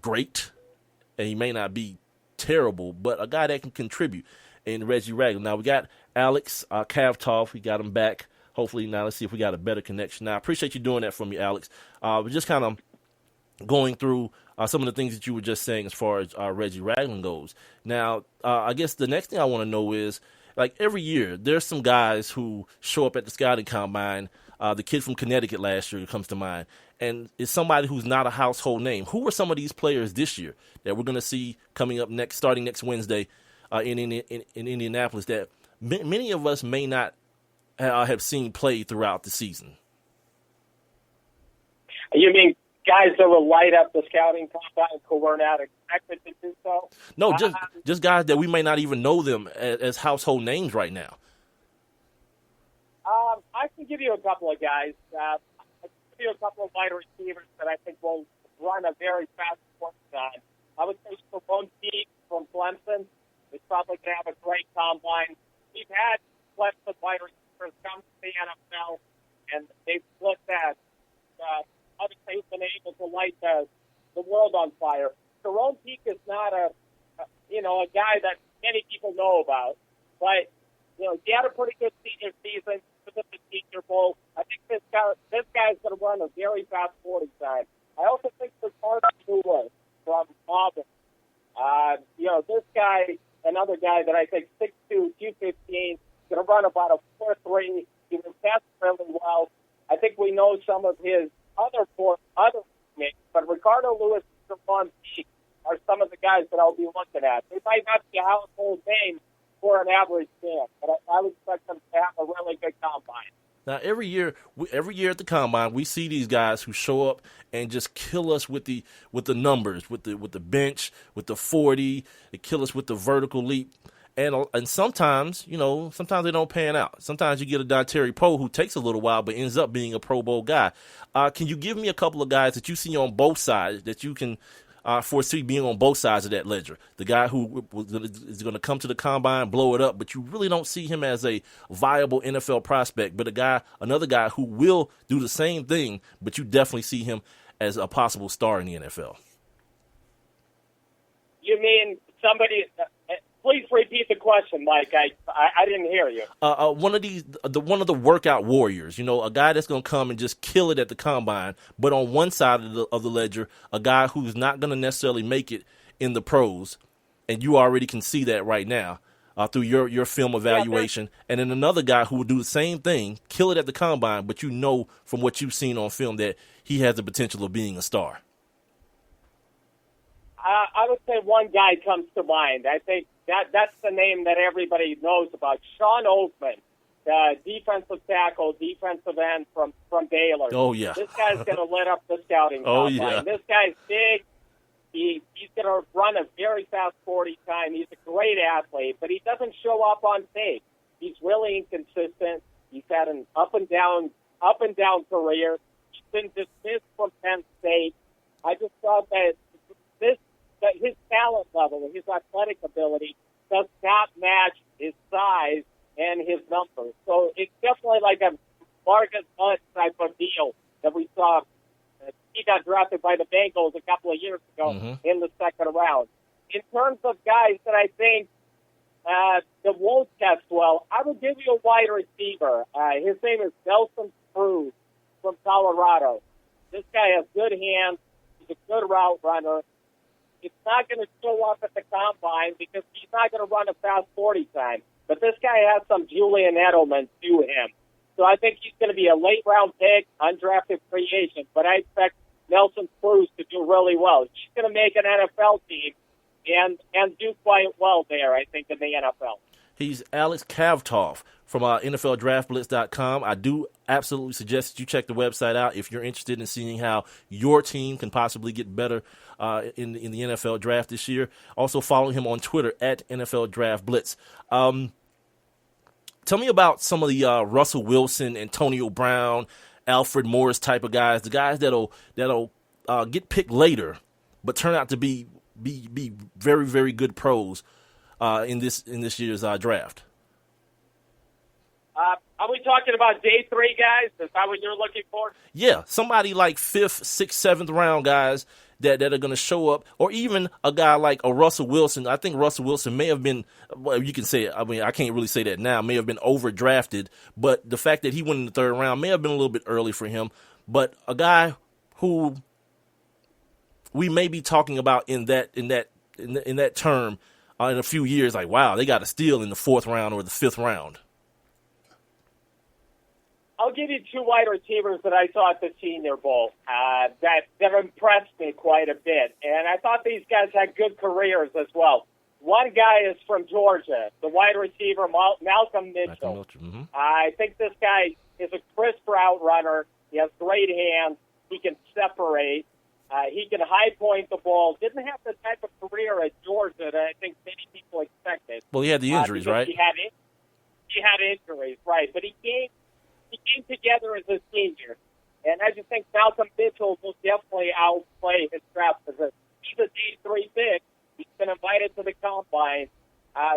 great, and he may not be terrible, but a guy that can contribute in Reggie Ragland. Now we got Alex Khvatov. We got him back. Hopefully now let's see if we got a better connection. Now I appreciate you doing that for me, Alex. We're just kind of going through some of the things that you were just saying as far as Reggie Ragland goes. Now, I guess the next thing I want to know is, like every year, there's some guys who show up at the scouting combine. The kid from Connecticut last year comes to mind, and it's somebody who's not a household name. Who are some of these players this year that we're going to see coming up starting next Wednesday in Indianapolis that many of us may not have seen play throughout the season? You mean guys that will light up the scouting combine who were not expected to do so? No, just guys that we may not even know them as household names right now. I can give you a couple of guys. I can give you a couple of wide receivers that I think will run a very fast course on. I would say Ronda Rousey from Clemson is probably going to have a great combine. We've had Clemson wide receivers come to the NFL, and they've looked at other things been able to light the world on fire. Jerome Peak is not a guy that many people know about, but he had a pretty good senior season with the Senior Bowl. I think this guy's going to run a very fast 40 time. I also think Ricardo Lewis from Auburn. This guy, another guy that I think 6'2", 215, going to run about a 4.3. He will test really well. I think we know some of his other teammates, but Ricardo Lewis and Jerome Peak are some of the guys that I'll be looking at. They might not be a household name for an average fan, but I would expect them to have a really good combine. Now, every year at the combine, we see these guys who show up and just kill us with the numbers, with the bench, with the 40. They kill us with the vertical leap, and sometimes they don't pan out. Sometimes you get a Dontari Poe who takes a little while but ends up being a Pro Bowl guy. Can you give me a couple of guys that you see on both sides that you can foresee being on both sides of that ledger? The guy who is going to come to the combine, blow it up, but you really don't see him as a viable NFL prospect, but another guy who will do the same thing, but you definitely see him as a possible star in the NFL. You mean somebody? Please repeat the question, Mike. I didn't hear you. One of the workout warriors, a guy that's going to come and just kill it at the combine, but on one side of the ledger, a guy who's not going to necessarily make it in the pros, and you already can see that right now through your film evaluation, and then another guy who will do the same thing, kill it at the combine, but from what you've seen on film that he has the potential of being a star. I would say one guy comes to mind. I think that's the name that everybody knows about. Sean Oakman defensive tackle, defensive end from Baylor. Oh, yeah. This guy's going to lit up the scouting combine. Yeah. This guy's big. He's going to run a very fast 40 time. He's a great athlete, but he doesn't show up on tape. He's really inconsistent. He's had an up and down career. He's been dismissed from Penn State. I just thought that his talent level and his athletic ability does not match his size and his numbers. So it's definitely like a Marcus Hunt type of deal that we saw. He got drafted by the Bengals a couple of years ago in the second round. In terms of guys that I think that won't test well, I would give you a wide receiver. His name is Nelson Cruz from Colorado. This guy has good hands. He's a good route runner. It's not going to show up at the combine because he's not going to run a fast 40 time. But this guy has some Julian Edelman to him. So I think he's going to be a late-round pick, undrafted free agent. But I expect Nelson Cruz to do really well. He's going to make an NFL team and do quite well there, I think, in the NFL. He's Alex Khvatov from NFLDraftBlitz.com. I do absolutely suggest that you check the website out if you're interested in seeing how your team can possibly get better in the NFL draft this year. Also follow him on Twitter at NFLDraftBlitz. Tell me about some of the Russell Wilson, Antonio Brown, Alfred Morris type of guys, the guys that'll get picked later, but turn out to be very, very good pros in this year's draft. Are we talking about day 3 guys? Is that what you're looking for? Yeah, somebody like 5th, 6th, 7th round guys that are going to show up, or even a guy like a Russell Wilson. I think Russell Wilson may have been, well, you can say it, I mean, I can't really say that now, may have been overdrafted, but the fact that he went in the 3rd round may have been a little bit early for him. But a guy who we may be talking about in that term in a few years, like, wow, they got a steal in the 4th round or the 5th round. I'll give you 2 wide receivers that I saw at the Senior Bowl that impressed me quite a bit. And I thought these guys had good careers as well. One guy is from Georgia, the wide receiver, Malcolm Mitchell. I think this guy is a crisp route runner. He has great hands. He can separate. He can high point the ball. Didn't have the type of career at Georgia that I think many people expected. Well, he had the injuries, right? He had injuries, right. But he came together as a senior. And I just think Malcolm Mitchell will definitely outplay his draft position. He's a day 3 pick. He's been invited to the combine.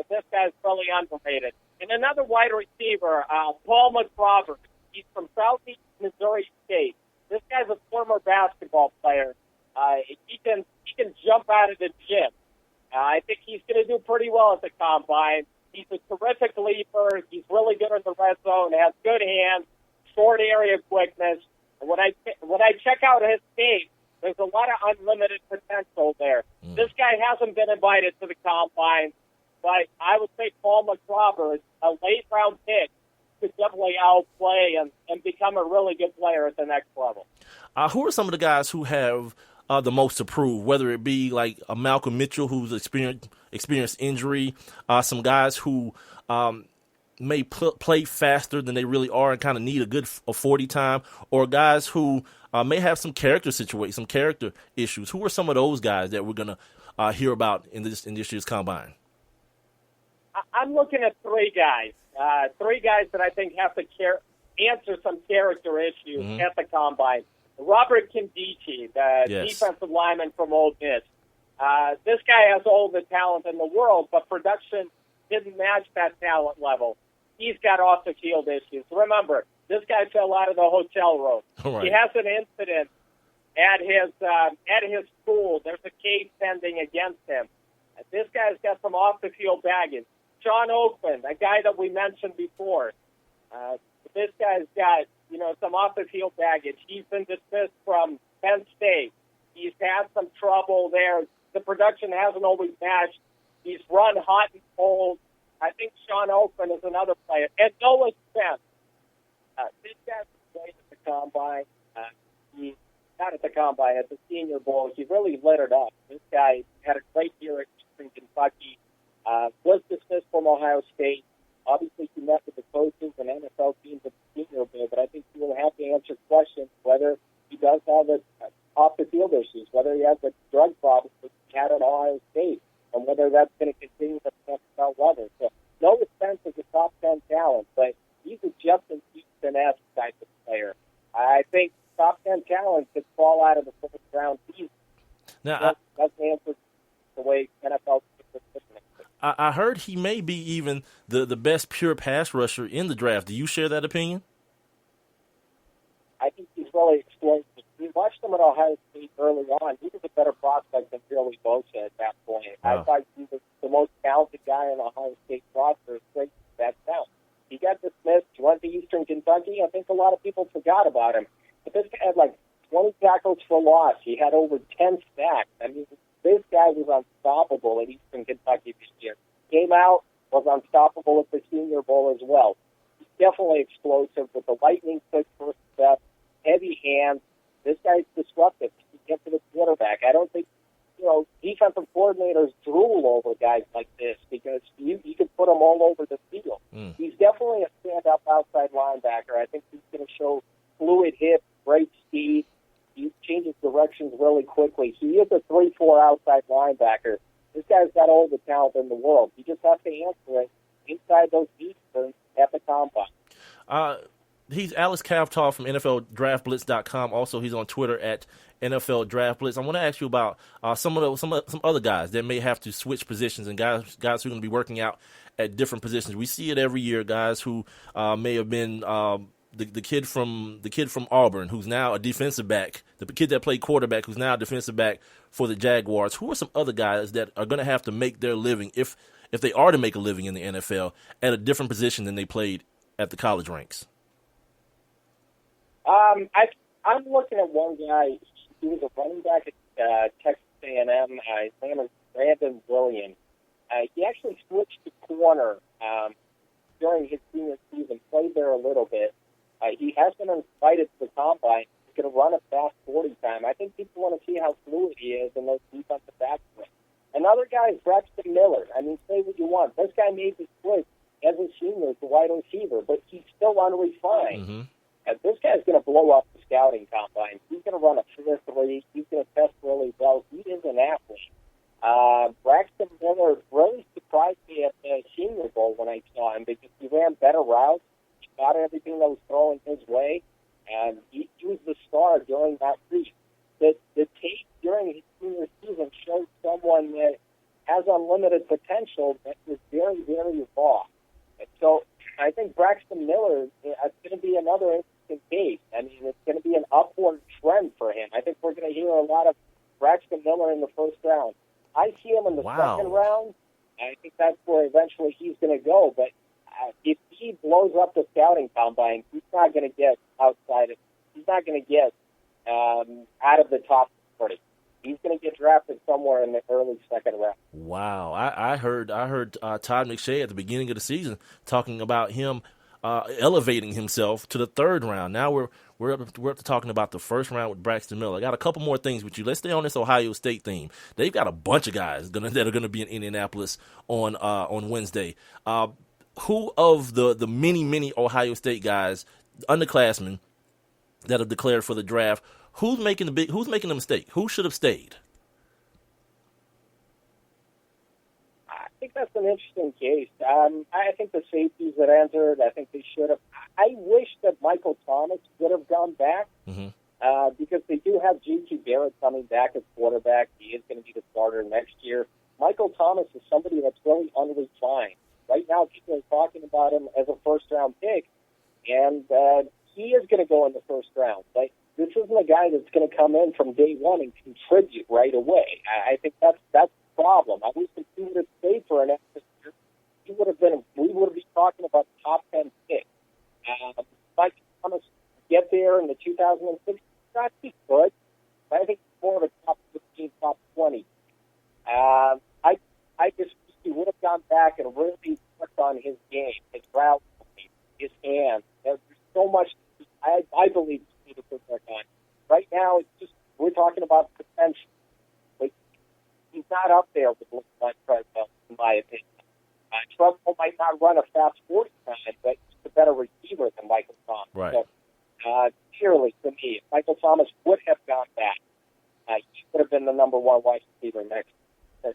This guy's really underrated. And another wide receiver, Paul McRoberts. He's from Southeast Missouri State. This guy's a former basketball player. He can jump out of the gym. I think he's going to do pretty well at the combine. He's a terrific leaper. He's really good in the red zone. Has good hands, short area quickness. And when I check out his tape, there's a lot of unlimited potential there. This guy hasn't been invited to the combine, but I would say Paul McRoberts, a late round pick, could definitely outplay and become a really good player at the next level. Who are some of the guys who have the most to prove, whether it be like a Malcolm Mitchell who's experienced injury, some guys who may play faster than they really are and kind of need a 40 time, or guys who may have some character issues? Who are some of those guys that we're going to hear about in this year's combine? I'm looking at 3 guys. 3 guys that I think have to answer some character issues at the combine. Robert Kindici, the defensive lineman from Ole Miss. This guy has all the talent in the world, but production didn't match that talent level. He's got off-the-field issues. Remember, this guy fell out of the hotel room. Right. He has an incident at his school. There's a case pending against him. This guy's got some off-the-field baggage. Sean Oakman, a guy that we mentioned before. This guy's got, some off-the-field baggage. He's been dismissed from Penn State. He's had some trouble there. The production hasn't always matched. He's run hot and cold. I think Sean Oakman is another player. And Noah Spence. This guy's played at the combine. Not at the combine, at the Senior Bowl. He really lit it up. This guy had a great year at Eastern Kentucky. Was dismissed from Ohio State. Obviously, he met with the coaches and NFL teams at the Senior Bowl, but I think he will have to answer questions whether he does have off-the-field issues, whether he has a drug problem that he had at Ohio State, and whether that's going to continue at the NFL level. So, no offense as a top 10 talent, but he's a Justin Houston-esque type of player. I think top 10 talent could fall out of the first round season. Now, that's the answer the way NFL is listening. I heard he may be even the best pure pass rusher in the draft. Do you share that opinion? I think he's really explosive. We watched him at Ohio State early on. He was a better prospect than Billy Bosa at that point. Wow. I thought he was the most talented guy in the Ohio State roster. Straight that down. He got dismissed. He went to Eastern Kentucky. I think a lot of people forgot about him. But this guy had like 20 tackles for loss. He had over 10 sacks. I mean, this guy was unstoppable at Eastern Kentucky this year. Came out, was unstoppable at the Senior Bowl as well. He's definitely explosive with the lightning quick first step, heavy hands. This guy's disruptive. He can get to the quarterback. I don't think, defensive coordinators drool over guys like this because you can put him all over the field. He's definitely a stand-up outside linebacker. I think he's going to show fluid hips, great speed. He changes directions really quickly. He is a 3-4 outside linebacker. This guy's got all the talent in the world. He just has to answer it inside those defenses at the combine. He's Alex Khvatov from NFLDraftBlitz.com. Also, he's on Twitter at NFL Draft Blitz. I want to ask you about some other guys that may have to switch positions and guys who are going to be working out at different positions. We see it every year. Guys who may have been the kid from Auburn, who's now a defensive back. The kid that played quarterback, who's now a defensive back for the Jaguars. Who are some other guys that are going to have to make their living, if they are to make a living in the NFL, at a different position than they played at the college ranks? I'm looking at one guy. He was a running back at Texas A&M. His name is Brandon Williams. He actually switched to corner during his senior season, played there a little bit. He has been invited to the combine. He's going to run a fast 40 time. I think people want to see how fluid he is in those defensive backfields. Another guy is Braxton Miller. I mean, say what you want. This guy made the switch as a senior as a wide receiver, but he's still unrefined. Mm-hmm. And this guy's going to blow up the scouting combine. He's going to run a 4.3. He's going to test really well. He is an athlete. Braxton Miller really surprised me at the Senior Bowl when I saw him because he ran better routes. He got everything that was thrown his way, and he was the star during that week. The tape during his senior season showed someone that has unlimited potential that was very, very raw. And so I think Braxton Miller is going to be another interesting case. I mean, it's going to be an upward trend for him. I think we're going to hear a lot of Braxton Miller in the first round. I see him in the second round. I think that's where eventually he's going to go. But if he blows up the scouting combine, he's not going to get outside of. He's not going to get out of the top 40. He's going to get drafted somewhere in the early second round. Wow, I heard Todd McShay at the beginning of the season talking about him elevating himself to the third round. Now we're up to talking about the first round with Braxton Miller. I got a couple more things with you. Let's stay on this Ohio State theme. They've got a bunch of guys that are going to be in Indianapolis on Wednesday. Who of the many Ohio State guys, underclassmen, that have declared for the draft? Who's making the mistake? Who should have stayed? I think that's an interesting case. I think the safeties that entered, I think they should have. I wish that Michael Thomas would have gone back because they do have J.T. Barrett coming back as quarterback. He is going to be the starter next year. Michael Thomas is somebody that's really unrefined. Right now, people are talking about him as a first-round pick, and he is going to go in the first round. Like, this isn't a guy that's going to come in from day one and contribute right away. I think that's the problem. I wish that he would have stayed for an extra year. We would have been talking about top 10 pick. Mike Thomas get there in the 2006 not be good, but I think more of a top 15, top 20. I just wish he would have gone back and really worked on his game, his route, his hands. There's so much I believe he needs to put work on. Right now, it's just we're talking about potential. But he's not up there with Mike President, in my opinion. Trumbo might not run a fast 40 time, but he's a better receiver than Michael Thomas. Right. So, clearly, to me, if Michael Thomas would have gone back, he would have been the number one wide receiver next year.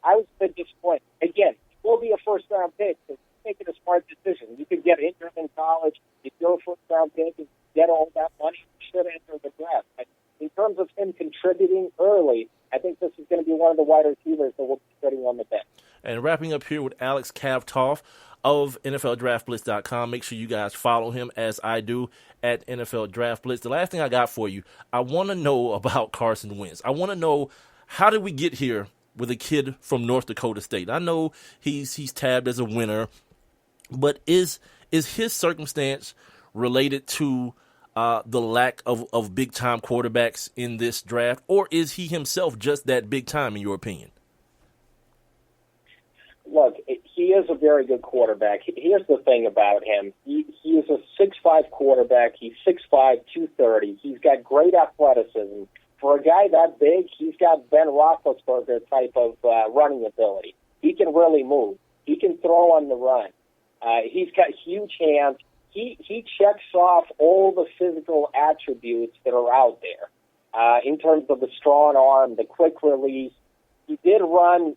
I was a bit disappointed. Again, it will be a first-round pick, so make it a smart decision. You could get injured in college. If you're a first-round pick and get all that money, you should enter the draft. But in terms of him contributing early, I think this is going to be one of the wide receivers that will be sitting on the bench. And wrapping up here with Alex Khvatov of NFLDraftBlitz.com. Make sure you guys follow him, as I do, at NFL Draft Blitz. The last thing I got for you, I want to know about Carson Wentz. I want to know, how did we get here with a kid from North Dakota State? I know he's tabbed as a winner, but is his circumstance related to the lack of big-time quarterbacks in this draft, or is he himself just that big-time, in your opinion? Look, he is a very good quarterback. Here's the thing about him. He is a 6'5" quarterback. He's 6'5", 230. He's got great athleticism. For a guy that big, he's got Ben Roethlisberger type of running ability. He can really move. He can throw on the run. He's got huge hands. He checks off all the physical attributes that are out there in terms of the strong arm, the quick release. He did run.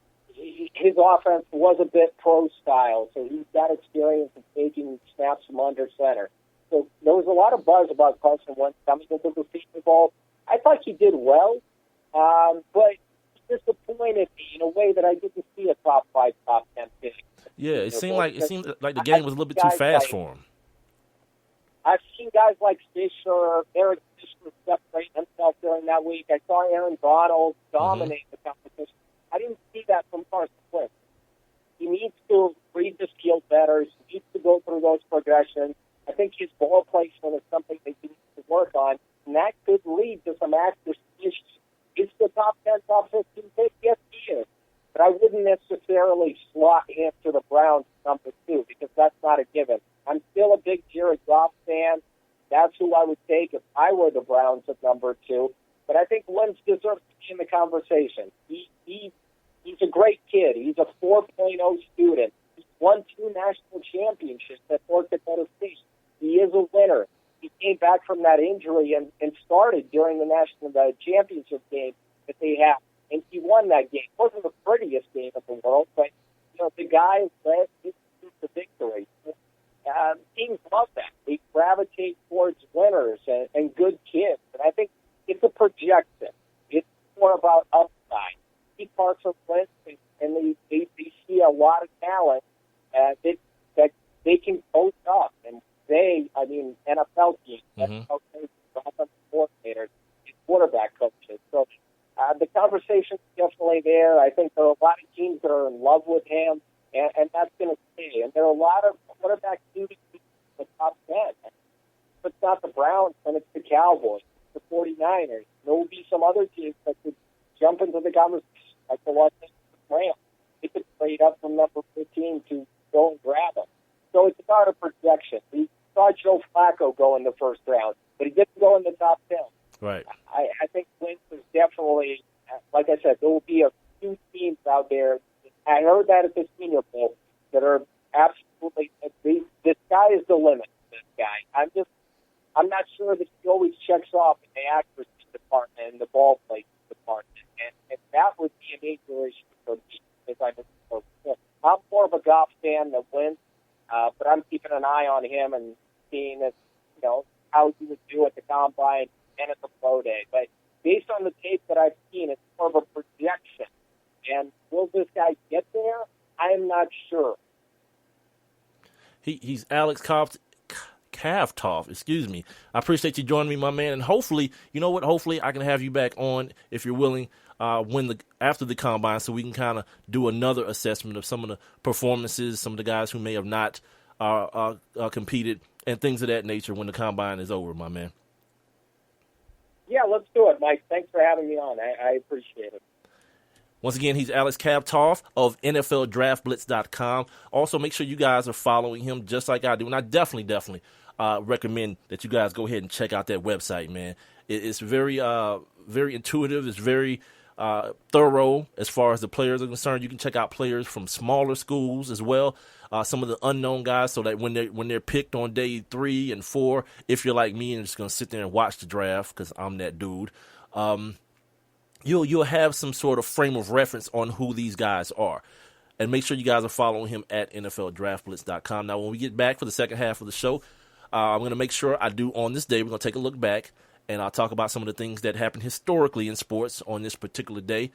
His offense was a bit pro style, so he's got experience in taking snaps from under center. So there was a lot of buzz about Carson Wentz coming into the Super Bowl. I thought he did well, but he disappointed me in a way that I didn't see a top 5, top 10 pick. Yeah, it seemed like the game was a little bit too fast for him. I've seen guys like Fisher, Eric Fisher separate himself during that week. I saw Aaron Donald dominate the competition. I didn't see that from Carson Wentz. He needs to read the field better. He needs to go through those progressions. I think his ball placement is something that he needs to work on, and that could lead to some accuracy issues. Is the top 10, top 15 pick? Yes, he is. But I wouldn't necessarily slot him to the Browns number 2, because that's not a given. I'm still a big Jared Goff fan. That's who I would take if I were the Browns at number 2. But I think Wentz deserves to be in the conversation. He's a great kid. He's a 4.0 student. He's won 2 national championships at North Dakota State. He is a winner. He came back from that injury and started during the national championship game that they had, and he won that game. It wasn't the prettiest game in the world, but the guy led his team to victory. Teams love that. They gravitate towards winners and good kids, and I think it's a projection. It's more about upside. Carson Wentz, and they see a lot of talent that they can coach up. And NFL teams, NFL coaches, offensive coordinators, quarterback coaches. So the conversation's definitely there. I think there are a lot of teams that are in love with him, and that's going to stay. And there are a lot of quarterback students in the top 10. If it's not the Browns, then it's the Cowboys, the 49ers. There will be some other teams that could jump into the conversation, like the Los Angeles Rams. They could trade up from number 15 to go and grab them. So it's about a projection. We saw Joe Flacco go in the first round, but he didn't go in the top 10. Right. I think Wentz is definitely, like I said, there will be a few teams out there. I heard that at the Senior Bowl that are absolutely, the sky is the limit for this guy. I'm not sure that he always checks off in the accuracy department and the ball placement department. And that would be a major issue for me. I'm more of a Goff fan than Wentz, but I'm keeping an eye on him and seeing how he would do at the combine and at the pro day. But based on the tape that I've seen, it's more of a projection. And will this guy get there? I'm not sure. He's Alex Khvatov, excuse me. I appreciate you joining me, my man. And hopefully, hopefully I can have you back on, if you're willing, after the combine, so we can kind of do another assessment of some of the performances, some of the guys who may have not competed, and things of that nature when the combine is over, my man. Yeah, let's do it, Mike. Thanks for having me on. I appreciate it. Once again, he's Alex Khvatov of NFLDraftBlitz.com. Also, make sure you guys are following him just like I do. And I definitely recommend that you guys go ahead and check out that website, man. It's very intuitive. It's very thorough as far as the players are concerned. You can check out players from smaller schools as well. Some of the unknown guys, so that when they're picked on day 3 and 4, if you're like me and just gonna sit there and watch the draft because I'm that dude, you'll have some sort of frame of reference on who these guys are. And make sure you guys are following him at NFLDraftBlitz.com. Now, when we get back for the second half of the show, I'm going to make sure I do on this day. We're going to take a look back, and I'll talk about some of the things that happened historically in sports on this particular day.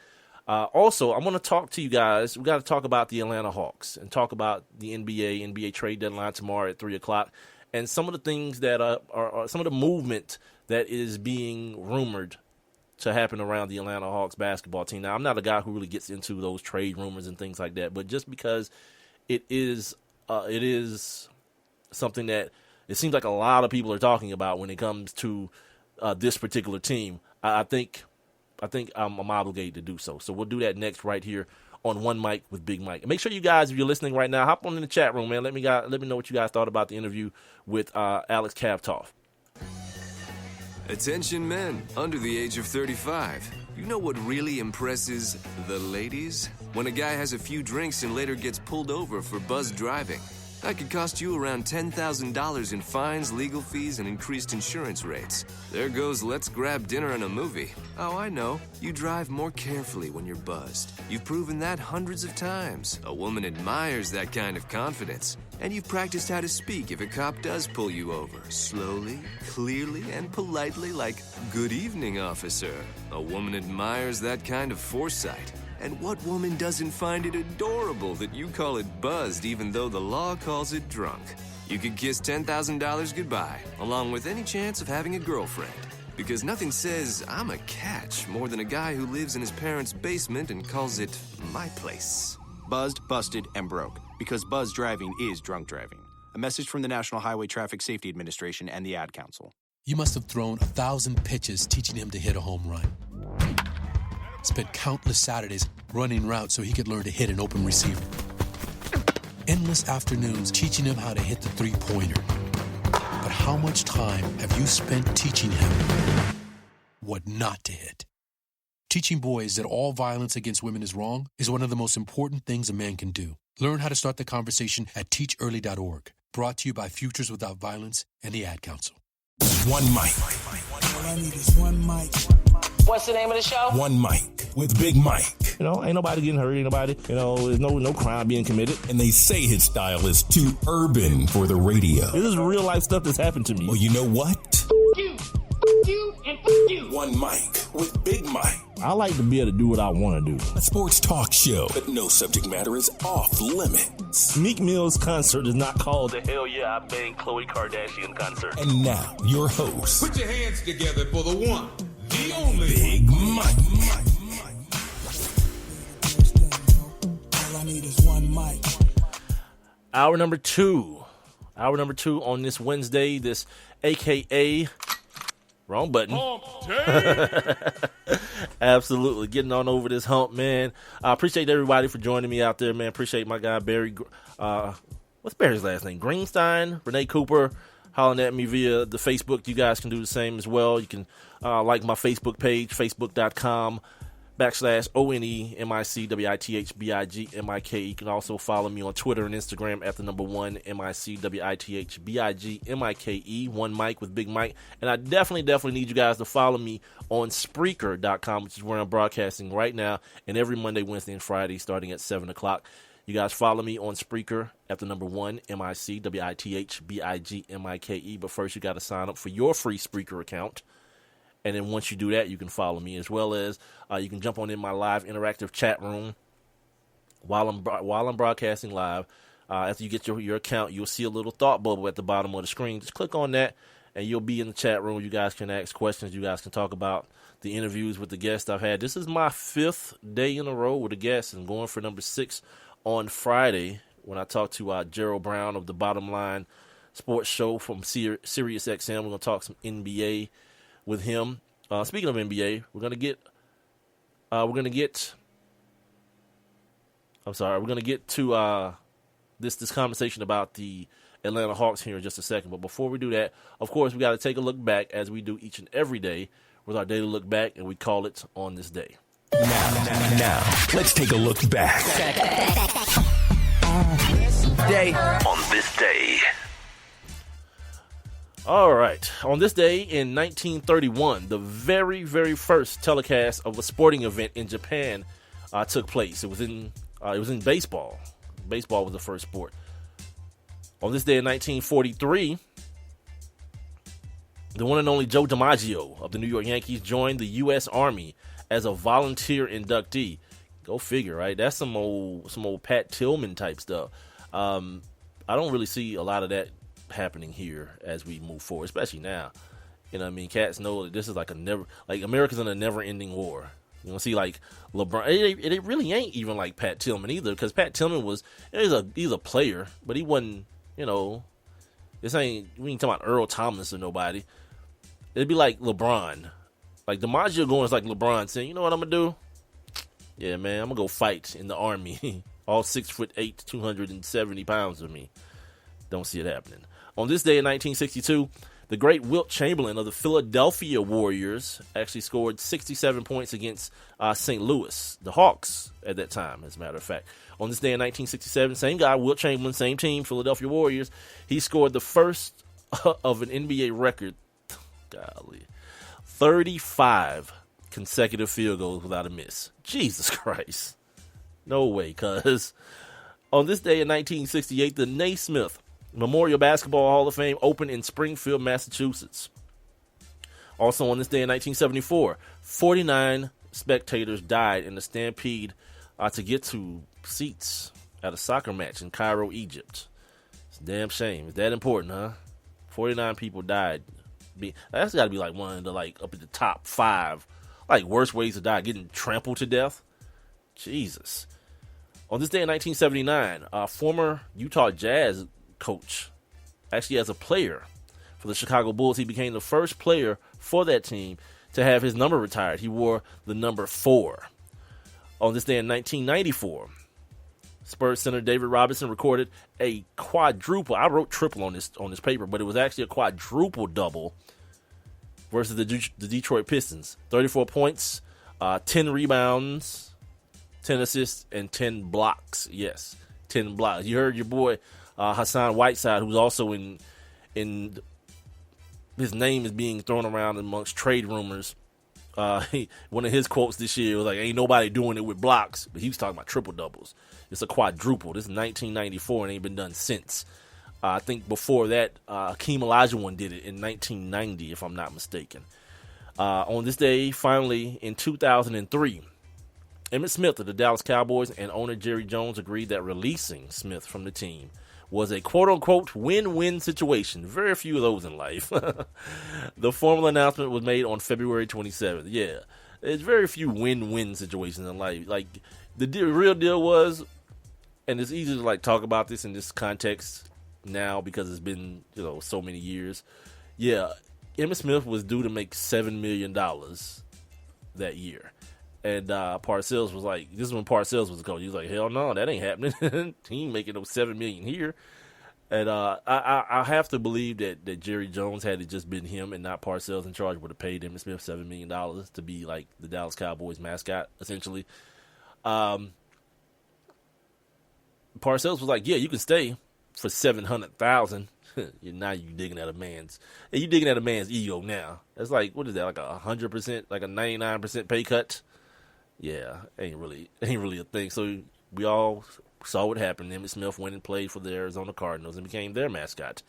Also, I'm going to talk to you guys. We got to talk about the Atlanta Hawks and talk about the NBA trade deadline tomorrow at 3 o'clock, and some of the things that are some of the movement that is being rumored to happen around the Atlanta Hawks basketball team. Now, I'm not a guy who really gets into those trade rumors and things like that, but just because it is something that it seems like a lot of people are talking about when it comes to this particular team, I think I'm obligated to do so. So we'll do that next right here on One Mic with Big Mike. And make sure you guys, if you're listening right now, hop on in the chat room, man. Let me know what you guys thought about the interview with Alex Khvatov. Attention men under the age of 35. You know what really impresses the ladies? When a guy has a few drinks and later gets pulled over for buzz driving. That could cost you around $10,000 in fines, legal fees, and increased insurance rates. There goes let's grab dinner and a movie. Oh, I know. You drive more carefully when you're buzzed. You've proven that hundreds of times. A woman admires that kind of confidence. And you've practiced how to speak if a cop does pull you over. Slowly, clearly, and politely like, "Good evening, officer." A woman admires that kind of foresight. And what woman doesn't find it adorable that you call it buzzed even though the law calls it drunk? You could kiss $10,000 goodbye, along with any chance of having a girlfriend. Because nothing says, "I'm a catch," more than a guy who lives in his parents' basement and calls it my place. Buzzed, busted, and broke. Because buzz driving is drunk driving. A message from the National Highway Traffic Safety Administration and the Ad Council. You must have thrown 1,000 pitches teaching him to hit a home run. Spent countless Saturdays running routes so he could learn to hit an open receiver. Endless afternoons teaching him how to hit the three-pointer. But how much time have you spent teaching him what not to hit? Teaching boys that all violence against women is wrong is one of the most important things a man can do. Learn how to start the conversation at teachearly.org. Brought to you by Futures Without Violence and the Ad Council. One Mic. All I need is one mic. What's the name of the show? One Mic with Big Mike. Ain't nobody getting hurt. Ain't nobody, there's no crime being committed. And they say his style is too urban for the radio. This is real life stuff that's happened to me. Well, you know what? You, and you. One Mic with Big Mike. I like to be able to do what I want to do. A sports talk show, but no subject matter is off limits. Meek Mill's concert is not called the Hell Yeah, I Banged Khloe Kardashian concert. And now, your host. Put your hands together for the one, the only Big Mike. All I need is one mic. Hour number two on this Wednesday, this AKA wrong button. Absolutely. Getting on over this hump, man. I appreciate everybody for joining me out there, man. Appreciate my guy, Barry. What's Barry's last name? Greenstein, Renee Cooper, hollering at me via the Facebook. You guys can do the same as well. You can like my Facebook page, facebook.com/ONEMICWITHBIGMIK. You can also follow me on Twitter and Instagram at the number 1 MICWITHBIGMIKE. One Mic with Big Mike. And I definitely need you guys to follow me on Spreaker.com, which is where I'm broadcasting right now, and every Monday, Wednesday, and Friday starting at 7 o'clock. You guys follow me on Spreaker at the number 1 MICWITHBIGMIKE. But first, you got to sign up for your free Spreaker account. And then once you do that, you can follow me, as well as you can jump on in my live interactive chat room while I'm broadcasting live. After you get your account, you'll see a little thought bubble at the bottom of the screen. Just click on that, and you'll be in the chat room. You guys can ask questions. You guys can talk about the interviews with the guests I've had. This is my 5th day in a row with a guest, and going for number 6 on Friday when I talked to Gerald Brown of the Bottom Line Sports Show from Sirius XM. We're going to talk some NBA with him. Speaking of NBA, we're gonna get to this conversation about the Atlanta Hawks here in just a second. But before we do that, of course, we got to take a look back, as we do each and every day with our daily look back, and we call it On This Day. Now, let's take a look back. On this day. All right. On this day in 1931, the very, very first telecast of a sporting event in Japan took place. It was in baseball. Baseball was the first sport. On this day in 1943, the one and only Joe DiMaggio of the New York Yankees joined the U.S. Army as a volunteer inductee. Go figure, right? That's some old Pat Tillman type stuff. I don't really see a lot of that happening here as we move forward, especially now. You know what I mean? Cats know that this is America's in a never-ending war. You know, see, like LeBron, it really ain't even like Pat Tillman either, because Pat Tillman he's a player, but he wasn't, we ain't talking about Earl Thomas or nobody. It'd be like LeBron. Like, DiMaggio going is like LeBron saying, you know what I'm going to do? Yeah, man, I'm going to go fight in the Army. All 6'8", 270 pounds of me. Don't see it happening. On this day in 1962, the great Wilt Chamberlain of the Philadelphia Warriors actually scored 67 points against St. Louis, the Hawks at that time, as a matter of fact. On this day in 1967, same guy, Wilt Chamberlain, same team, Philadelphia Warriors, he scored the first of an NBA record, 35 consecutive field goals without a miss. Jesus Christ. No way, cuz. On this day in 1968, the Naismith Memorial Basketball Hall of Fame opened in Springfield, Massachusetts. Also on this day in 1974, 49 spectators died in a stampede to get to seats at a soccer match in Cairo, Egypt. It's a damn shame. Is that important, huh? 49 people died. That's got to be like one of the up at the top 5 worst ways to die, getting trampled to death. Jesus. On this day in 1979, former Utah Jazz coach, actually as a player for the Chicago Bulls, he became the first player for that team to have his number retired. He wore the number 4. On this day in 1994, Spurs center David Robinson recorded a quadruple. I wrote triple on this paper, but it was actually a quadruple double versus the Detroit Pistons. 34 points, 10 rebounds, 10 assists, and 10 blocks. Yes, 10 blocks. You heard your boy Hassan Whiteside, who's also in his name is being thrown around amongst trade rumors. One of his quotes this year was like, "Ain't nobody doing it with blocks," but he was talking about triple doubles. It's a quadruple. This is 1994 and ain't been done since. I think before that, Hakeem Olajuwon did it in 1990, if I'm not mistaken. On this day, finally, in 2003, Emmitt Smith of the Dallas Cowboys and owner Jerry Jones agreed that releasing Smith from the team was a quote-unquote win-win situation. Very few of those in life. The formal announcement was made on February 27th. Yeah, there's very few win-win situations in life. Like, the real deal was, and it's easy to talk about this in this context now because it's been so many years. Yeah, Emmitt Smith was due to make $7 million that year. And Parcells was like, this is when Parcells was the coach. He was like, hell no, that ain't happening. He ain't making no $7 million here. And I have to believe that Jerry Jones, had it just been him and not Parcells in charge, would have paid Emmitt Smith $7 million to be like the Dallas Cowboys mascot, essentially. Parcells was like, yeah, you can stay for $700,000. Now you digging at a man's ego now. That's like, what is that, like 100%, like a 99% pay cut? Yeah, ain't really a thing. So we all saw what happened. Emmitt Smith went and played for the Arizona Cardinals and became their mascot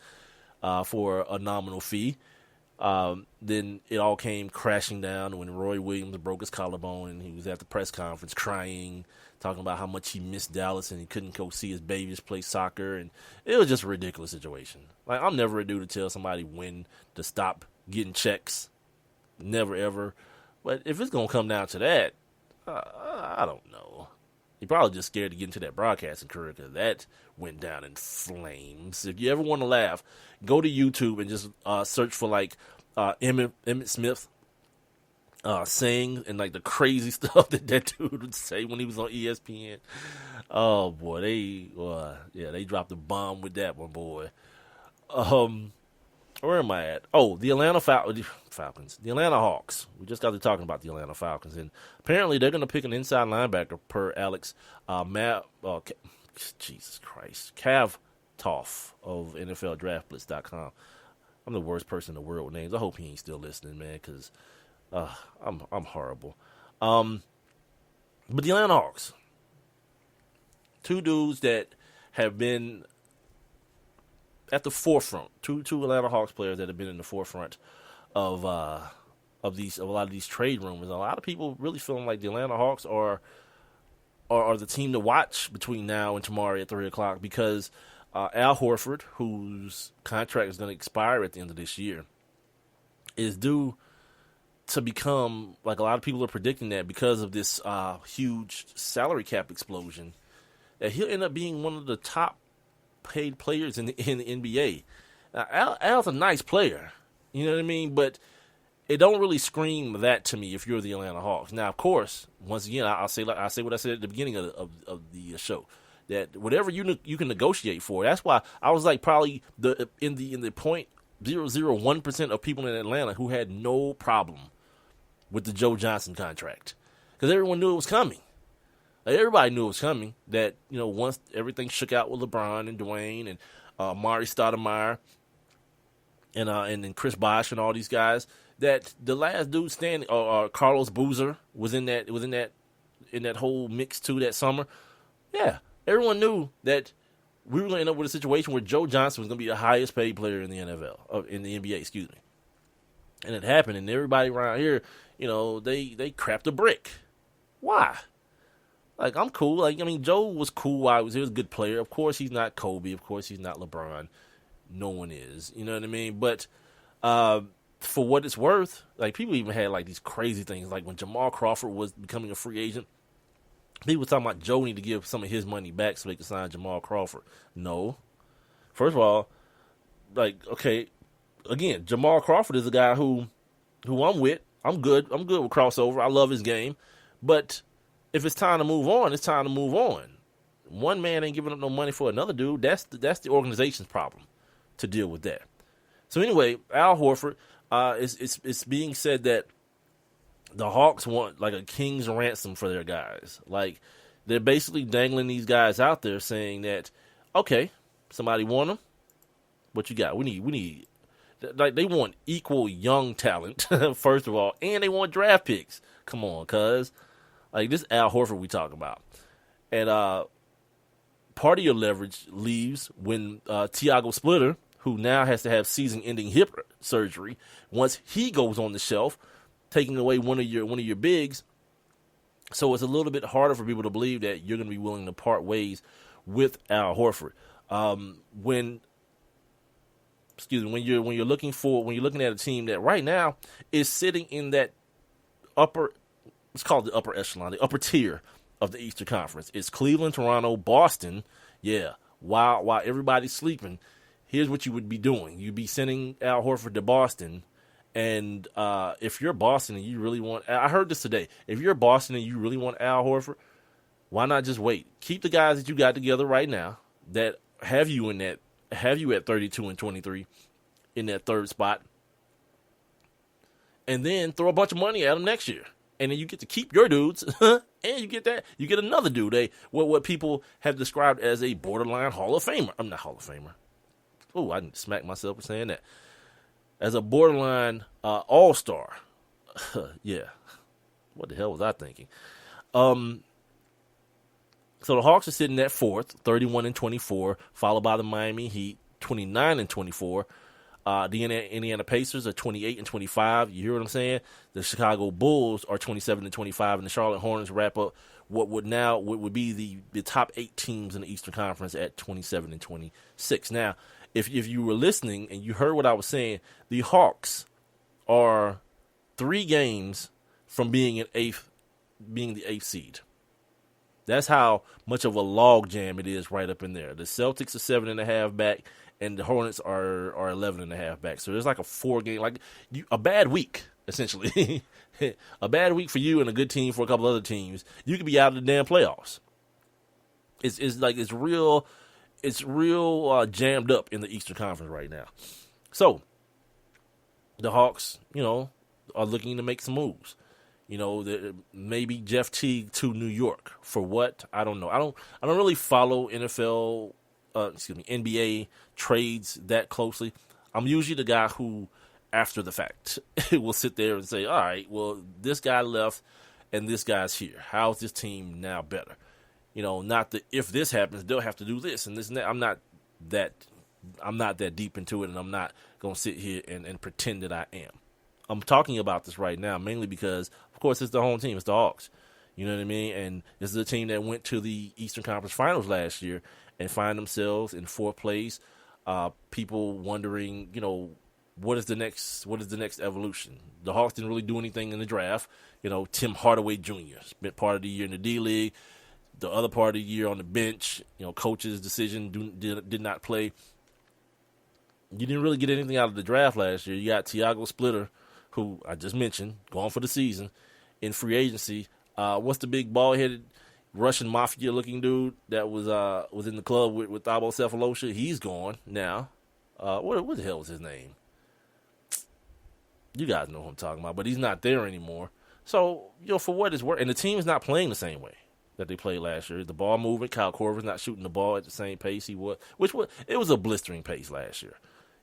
for a nominal fee. Then it all came crashing down when Roy Williams broke his collarbone and he was at the press conference crying, talking about how much he missed Dallas and he couldn't go see his babies play soccer. And it was just a ridiculous situation. Like, I'm never a dude to tell somebody when to stop getting checks. Never, ever. But if it's going to come down to that, I don't know. He probably just scared to get into that broadcasting career because that went down in flames. If you ever want to laugh, go to YouTube and just search for Emmitt Smith saying and the crazy stuff that dude would say when he was on ESPN. Oh boy, they dropped the bomb with that one, boy. Where am I at? Oh, the Atlanta Falcons. The Atlanta Hawks. We just got to talking about the Atlanta Falcons, and apparently they're going to pick an inside linebacker per Alex Jesus Christ, Khvatov of NFLDraftBlitz.com. I'm the worst person in the world with names. I hope he ain't still listening, man, because I'm horrible. But the Atlanta Hawks, two dudes that have been at the forefront, two Atlanta Hawks players that have been in the forefront of a lot of these trade rumors. A lot of people really feeling like the Atlanta Hawks are the team to watch between now and tomorrow at 3:00 because Al Horford, whose contract is going to expire at the end of this year, is due to become, like a lot of people are predicting that because of this huge salary cap explosion, that he'll end up being one of the top paid players in the NBA. Now, Al's a nice player, you know what I mean? But it don't really scream that to me if you're the Atlanta Hawks. Now, of course, once again, I'll say what I said at the beginning of the show, that whatever you can negotiate for. That's why I was like probably in the 0.001% of people in Atlanta who had no problem with the Joe Johnson contract, because everyone knew it was coming. Like, everybody knew it was coming. That, you know, once everything shook out with LeBron and Dwayne and Mari Stoudemire and then Chris Bosh and all these guys, that the last dude standing, Carlos Boozer was in that whole mix too that summer. Yeah, everyone knew that we were going to end up with a situation where Joe Johnson was going to be the highest paid player in the NFL, in the NBA, excuse me. And it happened, and everybody around here, you know, they crapped a brick. Why? Like, I'm cool. Like, I mean, Joe was cool while he was a good player. Of course, he's not Kobe. Of course, he's not LeBron. No one is. You know what I mean? But for what it's worth, like, people even had, like, these crazy things. Like, when Jamal Crawford was becoming a free agent, people were talking about Joe need to give some of his money back so they could sign Jamal Crawford. No. First of all, like, okay, again, Jamal Crawford is a guy who I'm with. I'm good. I'm good with crossover. I love his game. But if it's time to move on, it's time to move on. One man ain't giving up no money for another dude. That's the organization's problem to deal with that. So anyway, Al Horford, it's being said that the Hawks want like a king's ransom for their guys. Like, they're basically dangling these guys out there saying that, okay, somebody want them. What you got? We need. Like, they want equal young talent, first of all, and they want draft picks. Come on, cuz. Like, this Al Horford we talking about. And part of your leverage leaves when Tiago Splitter, who now has to have season-ending hip surgery, once he goes on the shelf, taking away one of your bigs. So it's a little bit harder for people to believe that you're going to be willing to part ways with Al Horford. When you're looking at a team that right now is sitting in that upper, let's call it the upper echelon, the upper tier of the Eastern Conference. It's Cleveland, Toronto, Boston. Yeah, while everybody's sleeping, here's what you would be doing. You'd be sending Al Horford to Boston, and if you're Boston and you really want, I heard this today, if you're Boston and you really want Al Horford, why not just wait? Keep the guys that you got together right now that have you at 32 and 23 in that third spot, and then throw a bunch of money at them next year. And then you get to keep your dudes, and you get another dude, what people have described as a borderline Hall of Famer. I'm not Hall of Famer. Oh, I smacked myself for saying that. As a borderline all-star. Yeah. What the hell was I thinking? So the Hawks are sitting at fourth, 31 and 24, followed by the Miami Heat, 29 and 24. The Indiana Pacers are 28 and 25. You hear what I'm saying? The Chicago Bulls are 27 and 25, and the Charlotte Hornets wrap up what would be the top 8 teams in the Eastern Conference at 27 and 26. Now, if you were listening and you heard what I was saying, the Hawks are 3 games from being the 8th seed. That's how much of a log jam it is right up in there. The Celtics are 7.5 back, and the Hornets are 11.5 back. So there's like a 4-game, like a bad week, essentially. A bad week for you and a good team for a couple other teams. You could be out of the damn playoffs. It's real jammed up in the Eastern Conference right now. So the Hawks, are looking to make some moves. Maybe Jeff Teague to New York for what? I don't know. I don't really follow NBA trades that closely. I'm usually the guy who, after the fact, will sit there and say, all right, well, this guy left and this guy's here. How's this team now better? Not that if this happens, they'll have to do this and this and that. I'm not that deep into it, and I'm not going to sit here and pretend that I am. I'm talking about this right now mainly because, of course, it's the home team. It's the Hawks. You know what I mean? And this is a team that went to the Eastern Conference Finals last year and find themselves in fourth place. People wondering, what is the next evolution? The Hawks didn't really do anything in the draft. Tim Hardaway Jr. spent part of the year in the D League, the other part of the year on the bench. Coach's decision did not play. You didn't really get anything out of the draft last year. You got Tiago Splitter, who I just mentioned, gone for the season, in free agency. What's the big bald-headed Russian mafia-looking dude that was in the club with Thabo Cephalosha? He's gone now. What the hell was his name? You guys know who I'm talking about, but he's not there anymore. So, for what it's worth, and the team is not playing the same way that they played last year. The ball movement, Kyle Korver's not shooting the ball at the same pace he was, it was a blistering pace last year.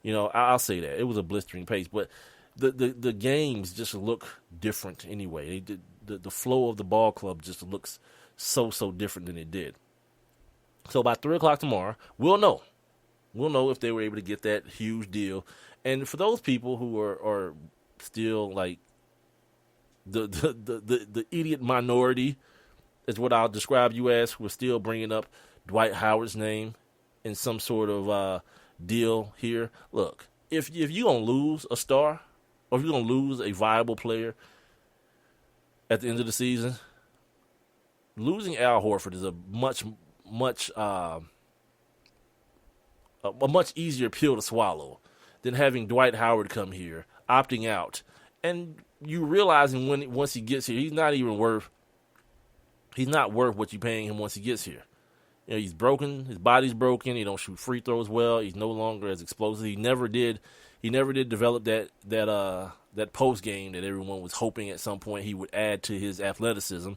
I'll say that. It was a blistering pace, but the games just look different anyway. The flow of the ball club just looks so different than it did. So by 3 o'clock tomorrow, we'll know. We'll know if they were able to get that huge deal. And for those people who are still like the idiot minority, is what I'll describe you as, who are still bringing up Dwight Howard's name in some sort of deal here. Look, if you're going to lose a star, or if you're going to lose a viable player at the end of the season, losing Al Horford is a much easier pill to swallow than having Dwight Howard come here, opting out, and you realizing once he gets here, he's not worth what you're paying him once he gets here. He's broken. His body's broken. He don't shoot free throws well. He's no longer as explosive. He never did develop that post game that everyone was hoping at some point he would add to his athleticism.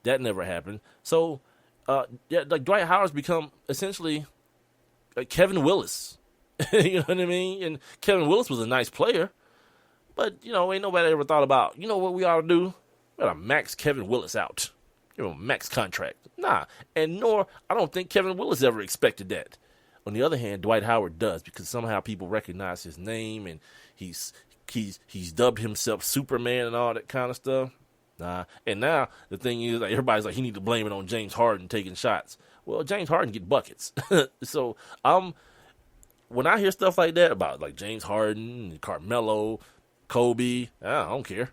That never happened. So, like Dwight Howard's become essentially Kevin Willis. You know what I mean? And Kevin Willis was a nice player, but ain't nobody ever thought about, what we ought to do? We ought to max Kevin Willis out. Max contract. Nah. And I don't think Kevin Willis ever expected that. On the other hand, Dwight Howard does, because somehow people recognize his name and he's dubbed himself Superman and all that kind of stuff. Nah. And now the thing is, like, everybody's like, he need to blame it on James Harden taking shots. Well, James Harden get buckets. So when I hear stuff like that about like James Harden, Carmelo, Kobe, I don't care.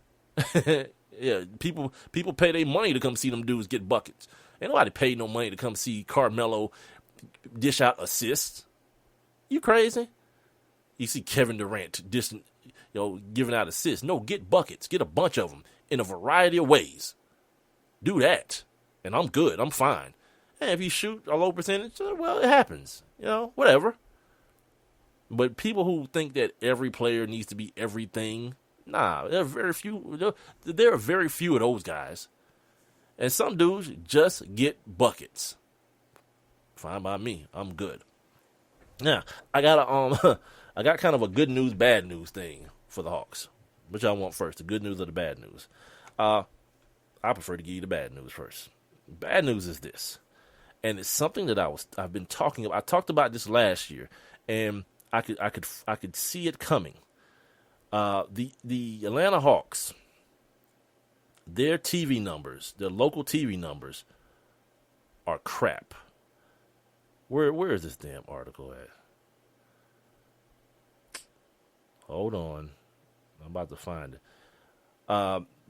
Yeah, people pay their money to come see them dudes get buckets. Ain't nobody paid no money to come see Carmelo dish out assists. You crazy? You see Kevin Durant giving out assists. No, get buckets. Get a bunch of them in a variety of ways. Do that, and I'm good. I'm fine. And if you shoot a low percentage, well, it happens. Whatever. But people who think that every player needs to be everything, nah, there are very few. There are very few of those guys, and some dudes just get buckets. Fine by me. I'm good. Now I got I got kind of a good news, bad news thing for the Hawks. Which I want first, the good news or the bad news? I prefer to give you the bad news first. Bad news is this, and it's something that I've been talking about. I talked about this last year, and I could see it coming. The Atlanta Hawks, their TV numbers, their local TV numbers, are crap. Where is this damn article at? Hold on, I'm about to find it.